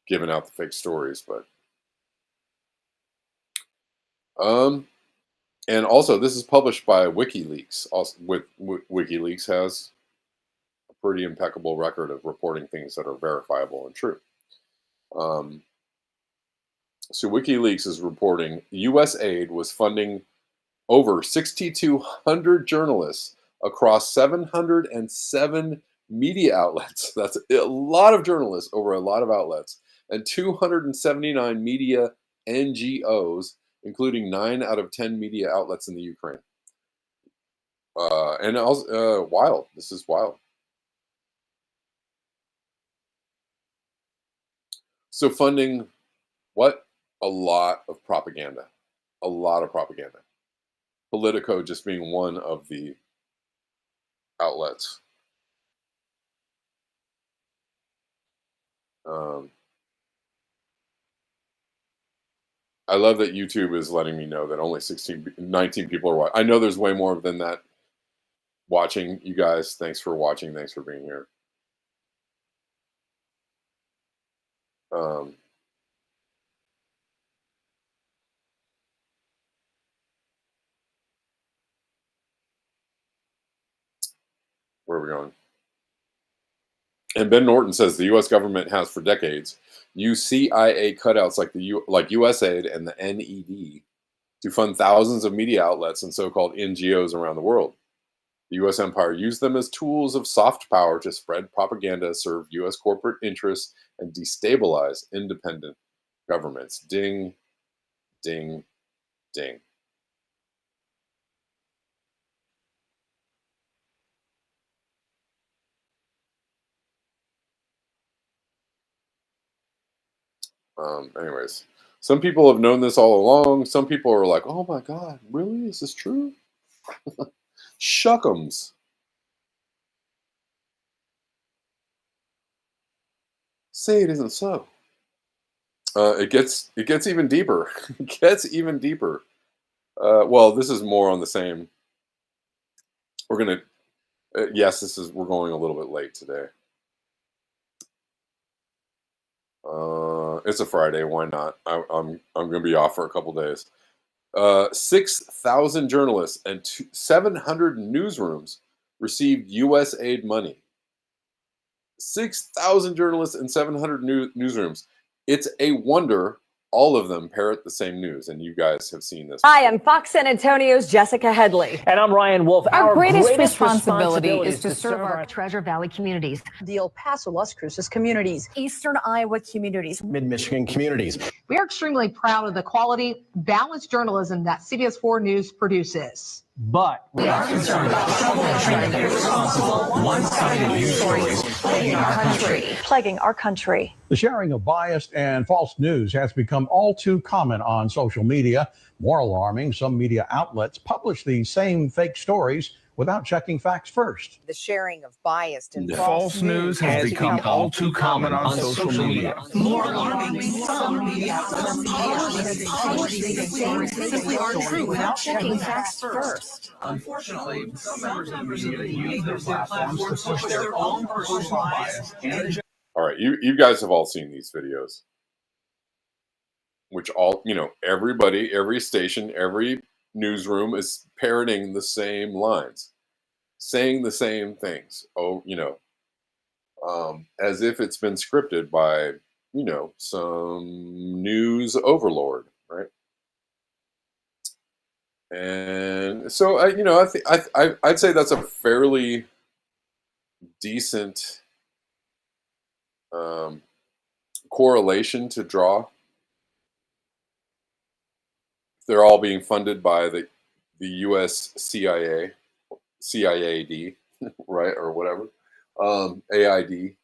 giving out the fake stories, but and also this is published by WikiLeaks. Also, WikiLeaks has a pretty impeccable record of reporting things that are verifiable and true. So WikiLeaks is reporting U.S. aid was funding over 6,200 journalists across 707 media outlets. That's a lot of journalists over a lot of outlets, and 279 media NGOs, including 9 out of 10 media outlets in the Ukraine. And also, wild. This is wild. So funding what? A lot of propaganda. A lot of propaganda. Politico just being one of the outlets. I love that YouTube is letting me know that only 19 people are watching. I know there's way more than that watching. You guys, thanks for watching. Thanks for being here. Where are we going? And Ben Norton says the U.S. government has for decades used CIA cutouts like USAID and the NED to fund thousands of media outlets and so-called NGOs around the world. The U.S. empire used them as tools of soft power to spread propaganda, serve U.S. corporate interests, and destabilize independent governments. Ding, ding, ding. Anyways, some people have known this all along. Some people are like, oh my God, really? Is this true? Shuckums. Say it isn't so. It gets even deeper. It gets even deeper. Well, this is more on the same. We're gonna. Yes, we're going a little bit late today. It's a Friday. Why not? I'm gonna be off for a couple days. 6,000 journalists and 700 newsrooms received U.S. aid money. 6,000 journalists and 700 newsrooms. It's a wonder all of them parrot the same news, and you guys have seen this. Hi, I'm Fox San Antonio's Jessica Headley. And I'm Ryan Wolf. Our greatest responsibility is to serve our Treasure Valley communities, the El Paso, Las Cruces communities, Eastern Iowa communities, Mid-Michigan communities. We are extremely proud of the quality, balanced journalism that CBS 4 News produces. But we are concerned about troubling irresponsible, one-sided news stories plaguing our country. The sharing of biased and false news has become all too common on social media. More alarming, some media outlets publish these same fake stories without checking facts first. The sharing of biased and false news has become all too common on social media. More alarming, some media outlets publish these things simply aren't true without checking facts first. Unfortunately, some members of the media use their platforms to push their own personal bias. All right, you guys have all seen these videos, which everybody, every station, every newsroom is parroting the same lines, saying the same things. As if it's been scripted by, some news overlord, right? And so, I'd say that's a fairly decent correlation to draw. They're all being funded by the U.S. CIA, CIAD, right, or whatever, AID,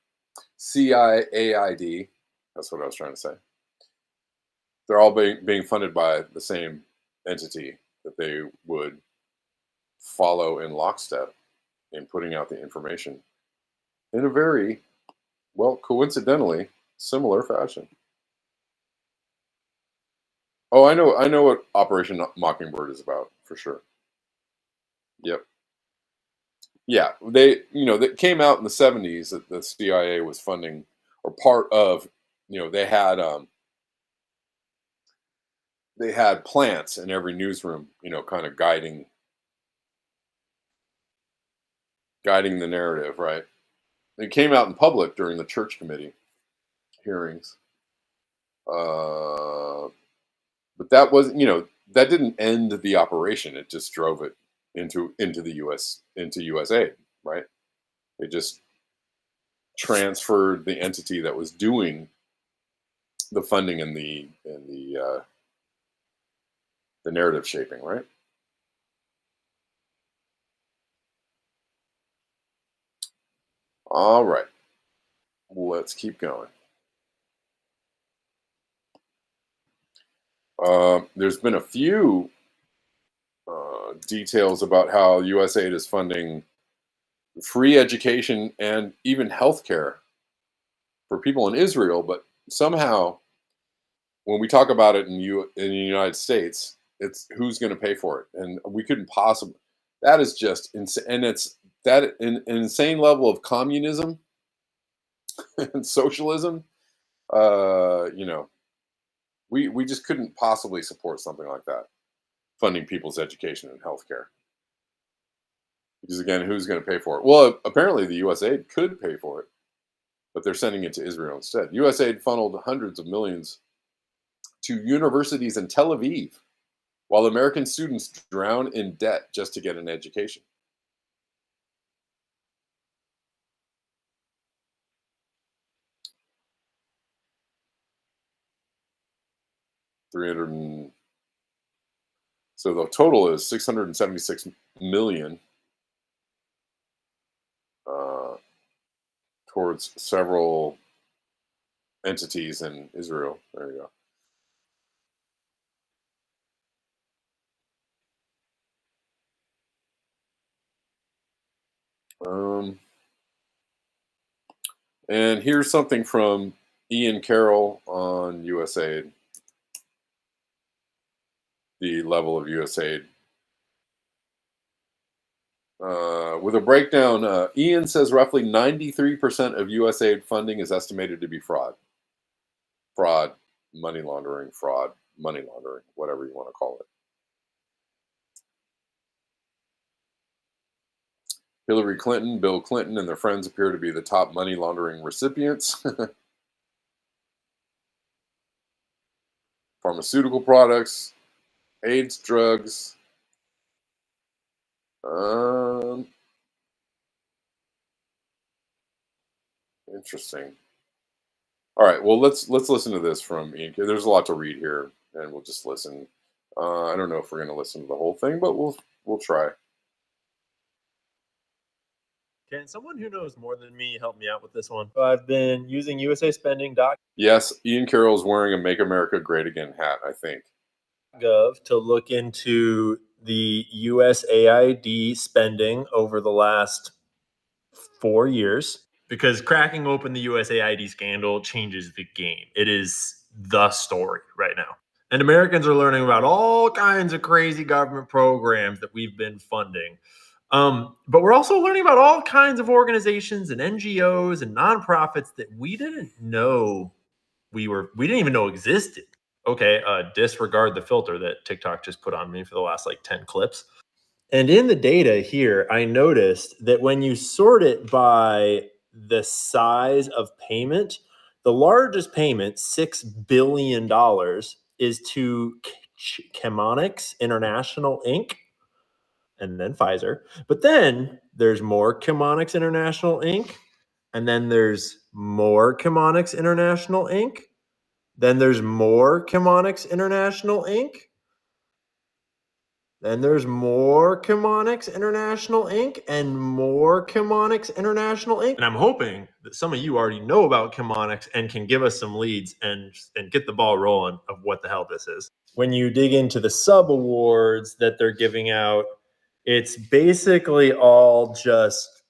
CIAID. That's what I was trying to say. They're all being funded by the same entity that they would follow in lockstep in putting out the information in a very, well, coincidentally, similar fashion. Oh, I know what Operation Mockingbird is about, for sure. Yep. Yeah, that came out in the 70s that the CIA was funding, or part of, they had plants in every newsroom, kind of guiding the narrative, right? It came out in public during the church committee hearings. But that wasn't, that didn't end the operation. It just drove it into the U.S. aid, right? They just transferred the entity that was doing the funding and the narrative shaping, right? All right, let's keep going. There's been a few details about how USAID is funding free education and even healthcare for people in Israel, but somehow when we talk about it in the United States, it's who's going to pay for it, and we couldn't possibly. That is just insane, and it's that an insane level of communism and socialism. We just couldn't possibly support something like that, funding people's education and healthcare. Because again, who's going to pay for it? Well, apparently the USAID could pay for it. but they're sending it to Israel instead. USAID funneled hundreds of millions to universities in Tel Aviv, while American students drown in debt just to get an education. So the total is 676 million towards several entities in Israel. There you go. And here's something from Ian Carroll on USAID. The level of USAID. With a breakdown, Ian says roughly 93% of USAID funding is estimated to be fraud. Fraud, money laundering, whatever you want to call it. Hillary Clinton, Bill Clinton, and their friends appear to be the top money laundering recipients. Pharmaceutical products, AIDS drugs. Interesting. All right, well, let's listen to this from Ian. There's a lot to read here, and we'll just listen. I don't know if we're going to listen to the whole thing, but we'll try. Can someone who knows more than me help me out with this one? I've been using USAspending.gov Yes, Ian Carroll's wearing a Make America Great Again hat, I think. to look into the USAID spending over the last 4 years, because cracking open the USAID scandal changes the game. It is the story right now. And Americans are learning about all kinds of crazy government programs that we've been funding. But we're also learning about all kinds of organizations and NGOs and nonprofits that we didn't know we didn't even know existed. Okay, disregard the filter that TikTok just put on me for the last like 10 clips. And in the data here, I noticed that when you sort it by the size of payment, the largest payment, $6 billion, is to Chemonics International Inc., and then Pfizer. But then there's more Chemonics International Inc., and then there's more Chemonics International Inc., then there's more Chemonics International Inc., then there's more Chemonics International Inc. and more Chemonics International Inc. And I'm hoping that some of you already know about Chemonics and can give us some leads and get the ball rolling of what the hell this is. When you dig into the sub awards that they're giving out, it's basically all just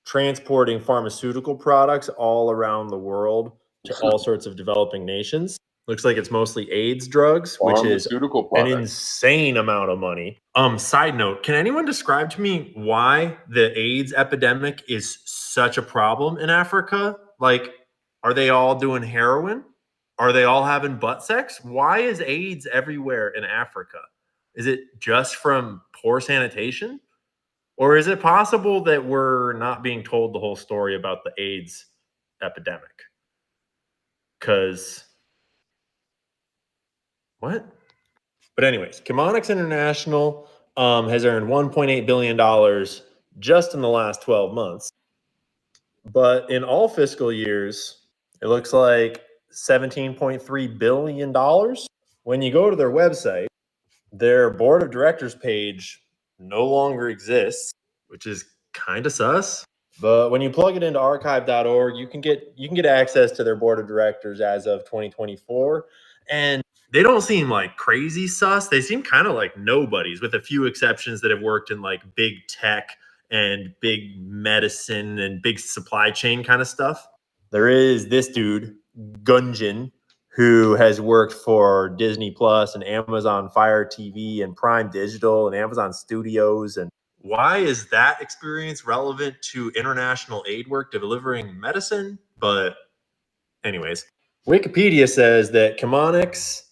transporting pharmaceutical products all around the world to all sorts of developing nations. Looks like it's mostly AIDS drugs, which is an insane amount of money. Side note, can anyone describe to me why the AIDS epidemic is such a problem in Africa? Like, are they all doing heroin? Are they all having butt sex? Why is AIDS everywhere in Africa? Is it just from poor sanitation? Or is it possible that we're not being told the whole story about the AIDS epidemic? Because what? But anyways, Chemonics International has earned $1.8 billion just in the last 12 months. But in all fiscal years, it looks like $17.3 billion. When you go to their website, their board of directors page no longer exists, which is kind of sus. But when you plug it into archive.org, you can get access to their board of directors as of 2024. And they don't seem like crazy sus. They seem kind of like nobodies, with a few exceptions that have worked in like big tech and big medicine and big supply chain kind of stuff. There is this dude, Gunjan, who has worked for Disney Plus and Amazon Fire TV and Prime Digital and Amazon Studios. And why is that experience relevant to international aid work delivering medicine? But anyways, Wikipedia says that Chemonics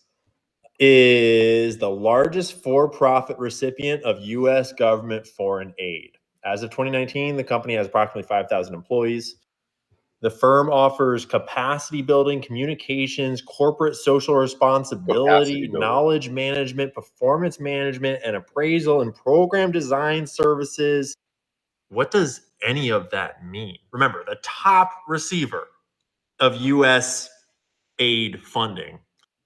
is the largest for-profit recipient of U.S. government foreign aid. As of 2019, the company has approximately 5,000 employees. The firm offers capacity building, communications, corporate social responsibility, knowledge management, performance management, and appraisal and program design services. What does any of that mean? Remember, the top receiver of U.S. aid funding,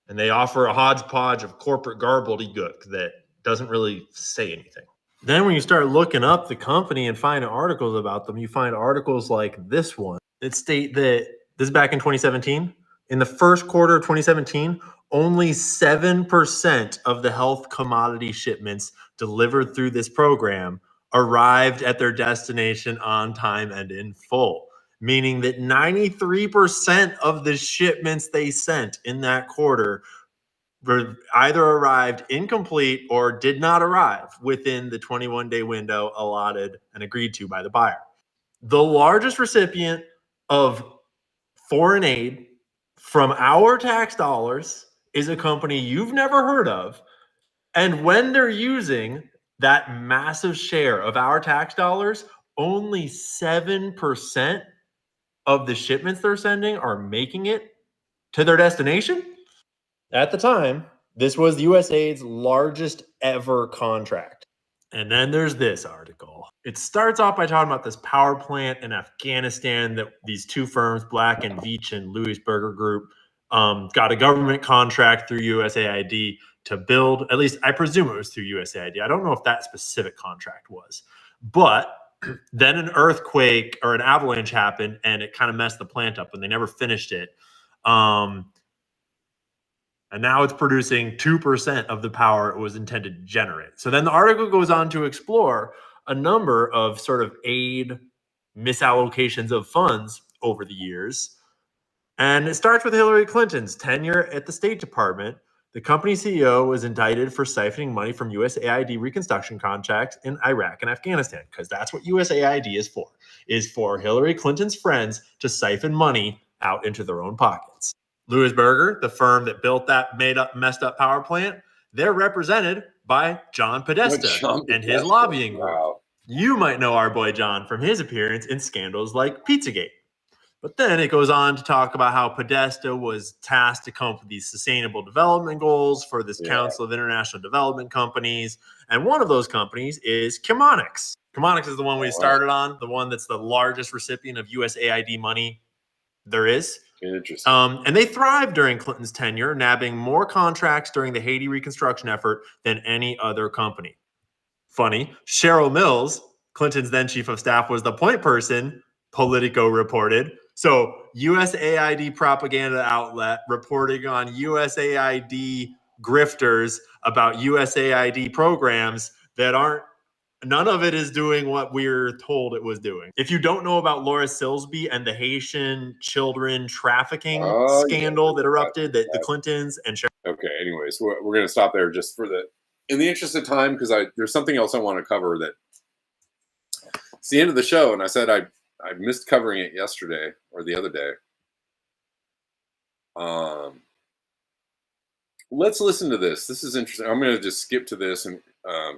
and they offer a hodgepodge of corporate gobbledygook that doesn't really say anything. Then when you start looking up the company and find articles about them, you find articles like this one that state that this is back in 2017. In the first quarter of 2017, only 7% of the health commodity shipments delivered through this program arrived at their destination on time and in full, meaning that 93% of the shipments they sent in that quarter either arrived incomplete or did not arrive within the 21-day window allotted and agreed to by the buyer. The largest recipient of foreign aid from our tax dollars is a company you've never heard of. And when they're using that massive share of our tax dollars, only 7% of the shipments they're sending are making it to their destination. At the time, this was USAID's largest ever contract. And then there's this article. It starts off by talking about this power plant in Afghanistan that these two firms, Black & Veatch and Louis Berger Group, got a government contract through USAID to build. At least I presume it was through USAID. I don't know if that specific contract was. But then an earthquake or an avalanche happened and it kind of messed the plant up and they never finished it. And now it's producing 2% of the power it was intended to generate. So then the article goes on to explore a number of sort of aid misallocations of funds over the years. And it starts with Hillary Clinton's tenure at the State Department. The company CEO was indicted for siphoning money from USAID reconstruction contracts in Iraq and Afghanistan, because that's what USAID is for Hillary Clinton's friends to siphon money out into their own pockets. Louis Berger, the firm that built that messed up power plant, they're represented by John Podesta and his lobbying group. Wow. You might know our boy John from his appearance in scandals like Pizzagate. But then it goes on to talk about how Podesta was tasked to come up with these sustainable development goals for this Council of International Development Companies. And one of those companies is Chemonics. Chemonics is the one we started on, the one that's the largest recipient of USAID money there is. Interesting. And they thrived during Clinton's tenure, nabbing more contracts during the Haiti reconstruction effort than any other company. Funny, Cheryl Mills, Clinton's then chief of staff, was the point person, Politico reported. So USAID propaganda outlet reporting on USAID grifters about USAID programs that aren't, none of it is doing what we're told it was doing. If you don't know about Laura Silsby and the Haitian children trafficking scandal that erupted, that the Clintons and Okay, anyways, we're going to stop there just for in the interest of time, because there's something else I want to cover that it's the end of the show, and I said I missed covering it yesterday or the other day. Let's listen to this. This is interesting. I'm going to just skip to this and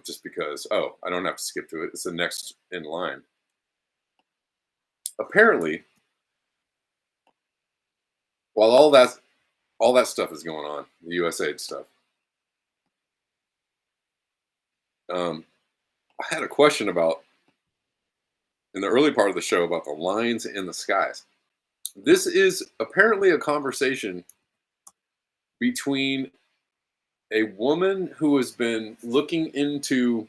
just because, I don't have to skip to it. It's the next in line. Apparently, while all that stuff is going on, the USAID stuff, I had a question about, in the early part of the show, about the lines in the skies. This is apparently a conversation between a woman who has been looking into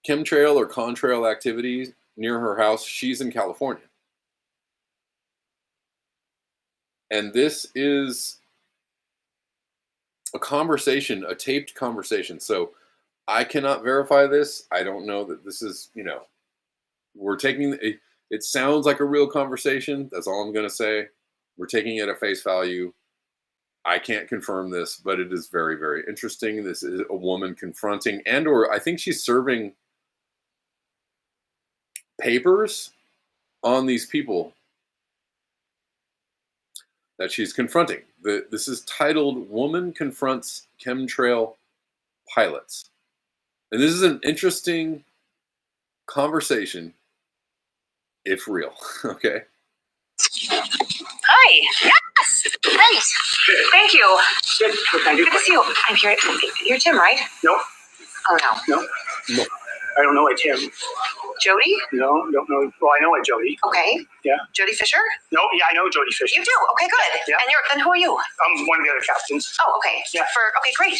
chemtrail or contrail activities near her house. She's in California. And this is a conversation, a taped conversation. So I cannot verify this. I don't know that this is, we're taking it sounds like a real conversation. That's all I'm going to say. We're taking it at face value. I can't confirm this, but it is very, very interesting. This is a woman confronting, or I think she's serving papers on these people that she's confronting. This is titled "Woman Confronts Chemtrail Pilots." And this is an interesting conversation if real. Okay. Hi. Yes. Great. Thank you. Good to see you. I'm here. You're Tim, right? No. Oh, no. No. I don't know a Tim. Jody? No, don't know. Well, I know a Jody. Okay. Yeah. Jody Fisher? No, yeah, I know Jody Fisher. You do? Okay, good. Yeah. And who are you? I'm one of the other captains. Oh, okay. Yeah. Okay, great.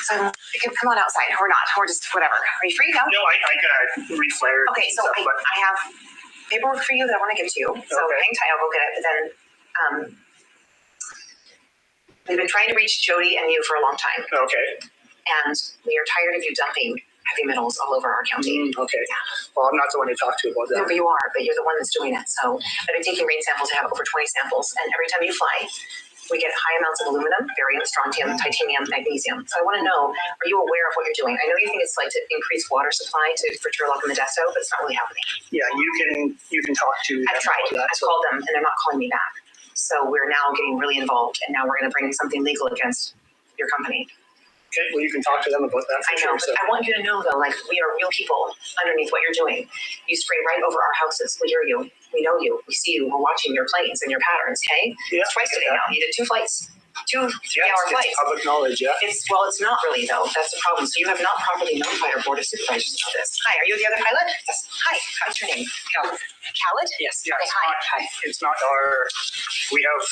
So you can come on outside. Or not. Or just whatever. Are you free now? No, I gotta reflare. Okay, so I have paperwork for you that I want to give to you. So hang tight, I'll go get it. But then we've been trying to reach Jody and you for a long time. Okay. And we are tired of you dumping heavy metals all over our county. Okay. Well, I'm not the one to talk to about that. No, but you are. But you're the one that's doing it. So I've been taking rain samples. I have over 20 samples. And every time you fly, we get high amounts of aluminum, barium, strontium, titanium, magnesium. So I want to know, are you aware of what you're doing? I know you think it's like to increase water supply for Turlock and Modesto, but it's not really happening. Yeah, you can talk to them. I've tried. I've called them, and they're not calling me back. So we're now getting really involved, and now we're going to bring something legal against your company. Okay, well, you can talk to them about that. I know, but I want you to know, though, like, we are real people underneath what you're doing. You spray right over our houses. We hear you. We know you. We see you. We're watching your planes and your patterns, okay? Yeah. Twice today now. You did 2 flights. 2 3-hour flights. It's public knowledge, yeah. It's not really, though. That's the problem. So you have not properly notified our board of supervisors about this. Hi, are you the other pilot? Yes. Hi, what's your name? Khaled. Khaled? Yes. Yeah. Okay, hi. It's not our. We have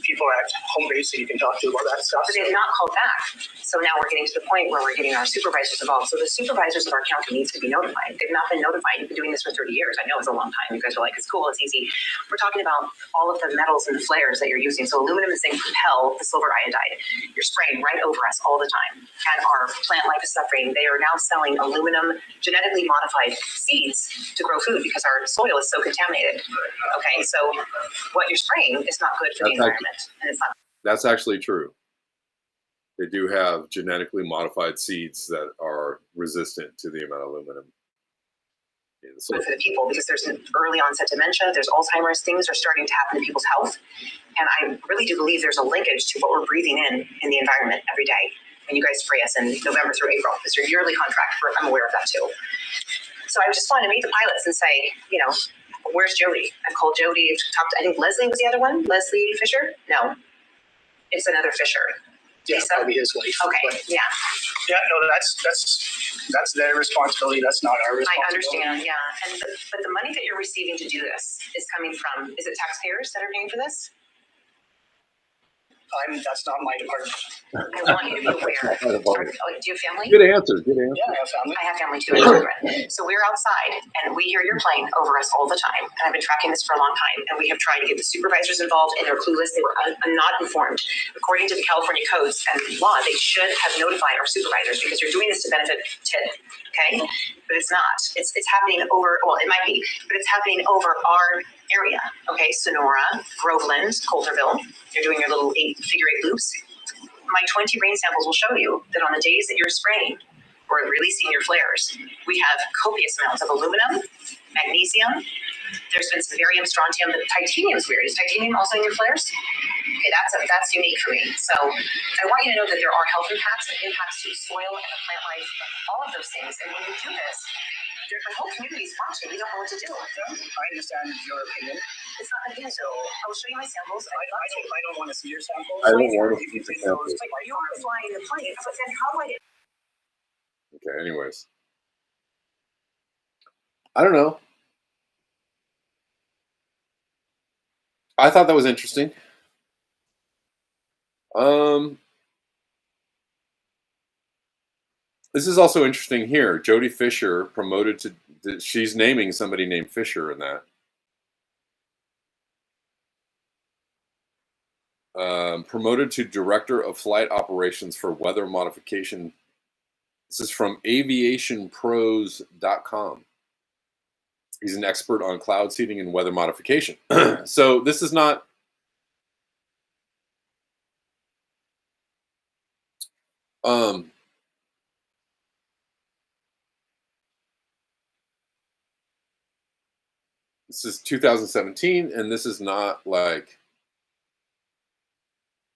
people at home base that you can talk to about that stuff. But they have not called back. So now we're getting to the point where we're getting our supervisors involved. So the supervisors of our county needs to be notified. They've not been notified. You've been doing this for 30 years. I know it's a long time. You guys are like, it's cool, it's easy. We're talking about all of the metals and the flares that you're using. So aluminum and zinc propel the silver iodide. You're spraying right over us all the time. And our plant life is suffering. They are now selling aluminum genetically modified seeds to grow food because our soil is so contaminated. Okay, so what you're spraying is not good for the environment. And it's not. That's actually true. They do have genetically modified seeds that are resistant to the amount of aluminum. For the people, because there's an early onset dementia, there's Alzheimer's, things are starting to happen to people's health. And I really do believe there's a linkage to what we're breathing in the environment every day. When you guys spray us in November through April, it's your yearly contract. I'm aware of that too. So I just wanted to meet the pilots and say, where's Jody? I've called Jody, talked to, I think Leslie was the other one. Leslie Fisher? No, it's another Fisher. Yeah, that'd be his wife. Okay, yeah. Yeah, no, that's their responsibility. That's not our responsibility. I understand, yeah. But the money that you're receiving to do this is coming from, is it taxpayers that are paying for this? That's not my department. I want you to be aware. Do you have family? Good answer. Good answer. Yeah, I have family. I have family too, and children. So we're outside, and we hear your plane over us all the time. And I've been tracking this for a long time, and we have tried to get the supervisors involved, and they're clueless. They were not informed. According to the California codes and law, they should have notified our supervisors because you're doing this to benefit TID. Okay, but it's not. It's happening over. Well, it might be, but it's happening over our area. Okay, Sonora, Groveland, Coulterville. You're doing your little figure 8 loops. My 20 rain samples will show you that on the days that you're spraying or releasing your flares, we have copious amounts of aluminum, magnesium. There's been some barium, strontium, but titanium's weird. Is titanium also in your flares? Okay, that's unique for me. So I want you to know that there are health impacts and impacts to the soil and the plant life, all of those things. And when you do this, the whole community is watching. We don't know what to do. I understand your opinion. It's not an opinion. So I will show you my samples. I don't want to see your samples. I don't want to see the samples. But you are flying the plane. But then how do I get? Okay, anyways. I don't know. I thought that was interesting. This is also interesting here. Jody Fisher promoted to, she's naming somebody named Fisher in that. Promoted to Director of Flight Operations for Weather Modification. This is from aviationpros.com. He's an expert on cloud seeding and weather modification. So this is not... This is 2017, and this is not like...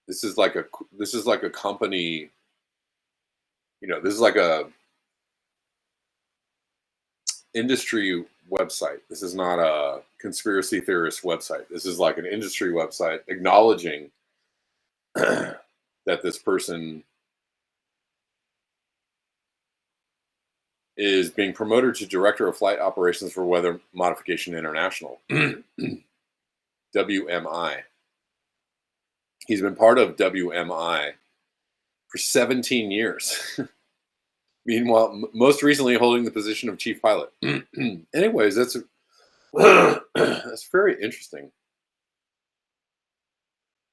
This is like a company, this is like a industry website. This is not a conspiracy theorist website. This is like an industry website acknowledging that this person is being promoted to Director of Flight Operations for Weather Modification International, WMI. He's been part of WMI for 17 years. Meanwhile, most recently holding the position of chief pilot. Anyways, that's very interesting.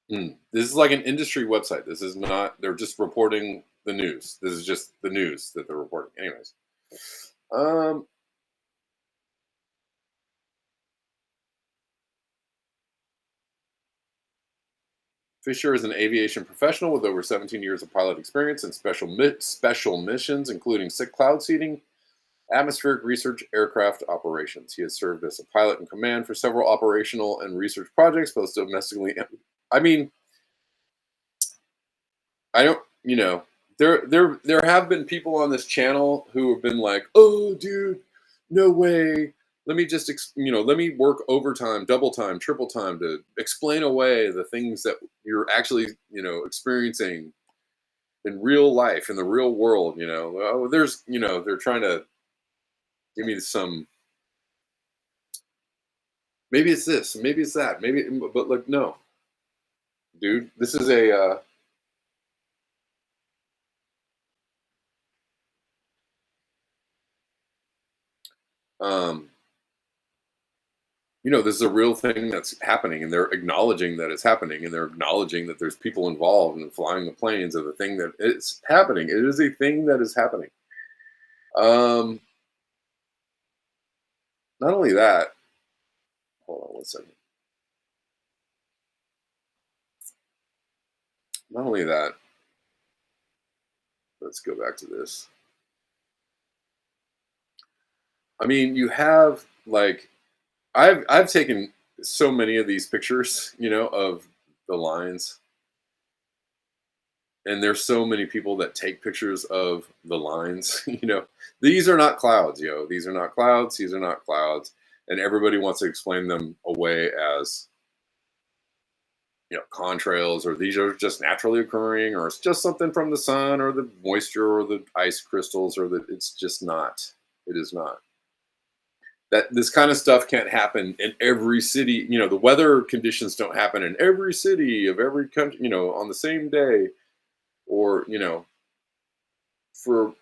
This is like an industry website. This is not, they're just reporting the news. This is just the news that they're reporting. Anyways. Fisher is an aviation professional with over 17 years of pilot experience in special missions, including cloud seeding, atmospheric research, aircraft operations. He has served as a pilot in command for several operational and research projects, both domestically and, I mean, I don't, you know, there have been people on this channel who have been like, oh, dude, no way. Let me just, let me work overtime, double time, triple time to explain away the things that you're actually, experiencing in real life, in the real world, Oh, there's, they're trying to give me some, maybe it's this, maybe it's that, maybe, but like, no. Dude, this is a, this is a real thing that's happening, and they're acknowledging that it's happening, and they're acknowledging that there's people involved in flying the planes of the thing that it's happening. It is a thing that is happening. Not only that, hold on one second. Not only that, let's go back to this. I mean, you have like, I've taken so many of these pictures, of the lines. And there's so many people that take pictures of the lines, These are not clouds, These are not clouds. These are not clouds. And everybody wants to explain them away as, contrails, or these are just naturally occurring, or it's just something from the sun, or the moisture, or the ice crystals, or it's just not. It is not. That this kind of stuff can't happen in every city. The weather conditions don't happen in every city of every country, on the same day, or, for,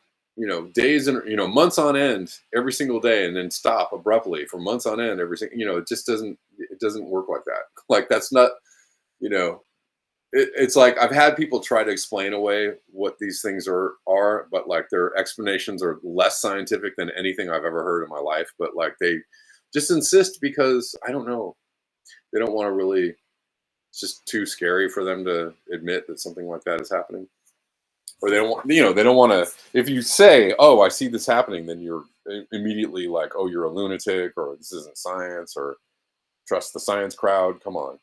days and, months on end, every single day, and then stop abruptly for months on end, every single, it just doesn't work like that. Like, that's not, it's like, I've had people try to explain away what these things are, but like their explanations are less scientific than anything I've ever heard in my life. But like, they just insist because, I don't know, they don't want to really, it's just too scary for them to admit that something like that is happening. Or they don't want, they don't want to, if you say, oh, I see this happening, then you're immediately like, oh, you're a lunatic, or this isn't science, or trust the science crowd. Come on.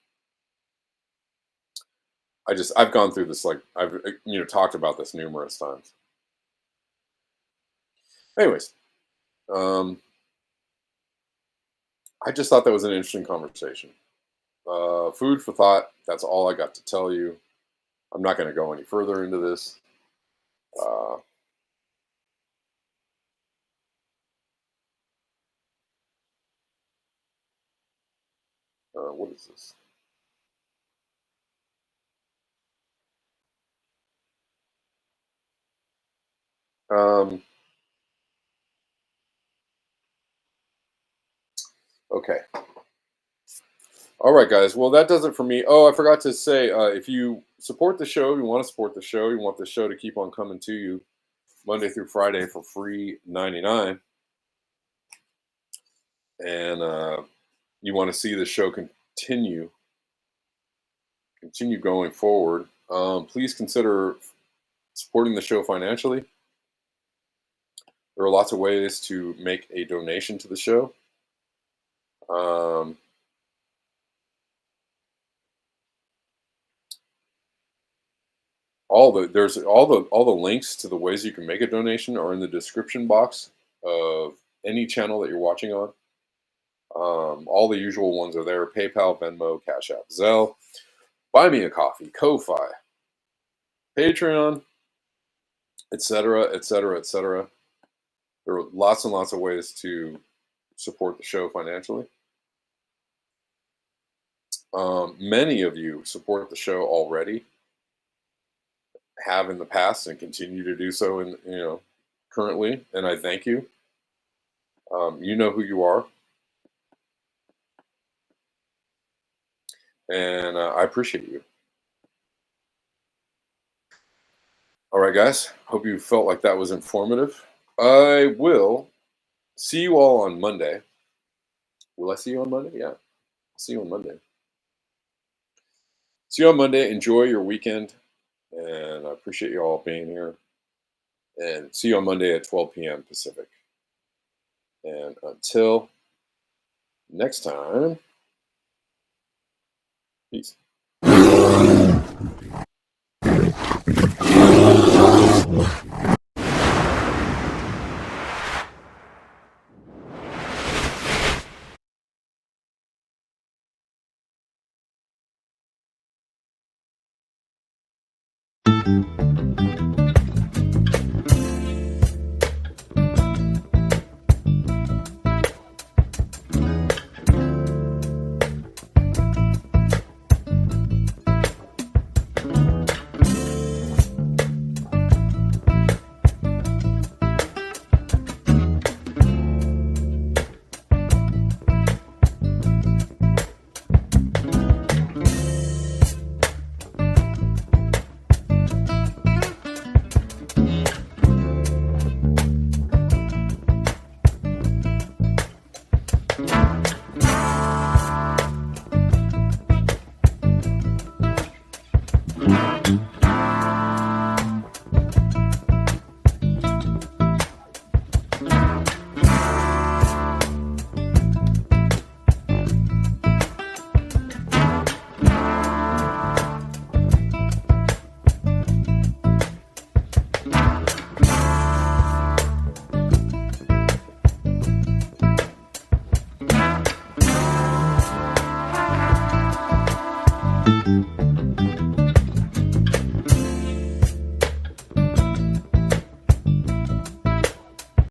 I've gone through this, like, I've, talked about this numerous times. Anyways, I just thought that was an interesting conversation. Food for thought. That's all I got to tell you. I'm not going to go any further into this. What is this? Okay. All right, guys. Well, that does it for me. Oh, I forgot to say, if you support the show, you want to support the show, you want the show to keep on coming to you Monday through Friday for free 99, and you want to see the show continue going forward, please consider supporting the show financially. There are lots of ways to make a donation to the show. All the links to the ways you can make a donation are in the description box of any channel that you're watching on. All the usual ones are there: PayPal, Venmo, Cash App, Zelle, Buy Me a Coffee, Ko-Fi, Patreon, etc., etc., etc. There are lots and lots of ways to support the show financially. Many of you support the show already, have in the past, and continue to do so in currently, and I thank you. You know who you are, and I appreciate you. All right, guys. Hope you felt like that was informative. I will see you all on Monday. Will I see you on Monday? Yeah. See you on Monday. See you on Monday. Enjoy your weekend. And I appreciate you all being here. And see you on Monday at 12 p.m. Pacific. And until next time, peace. Thank you.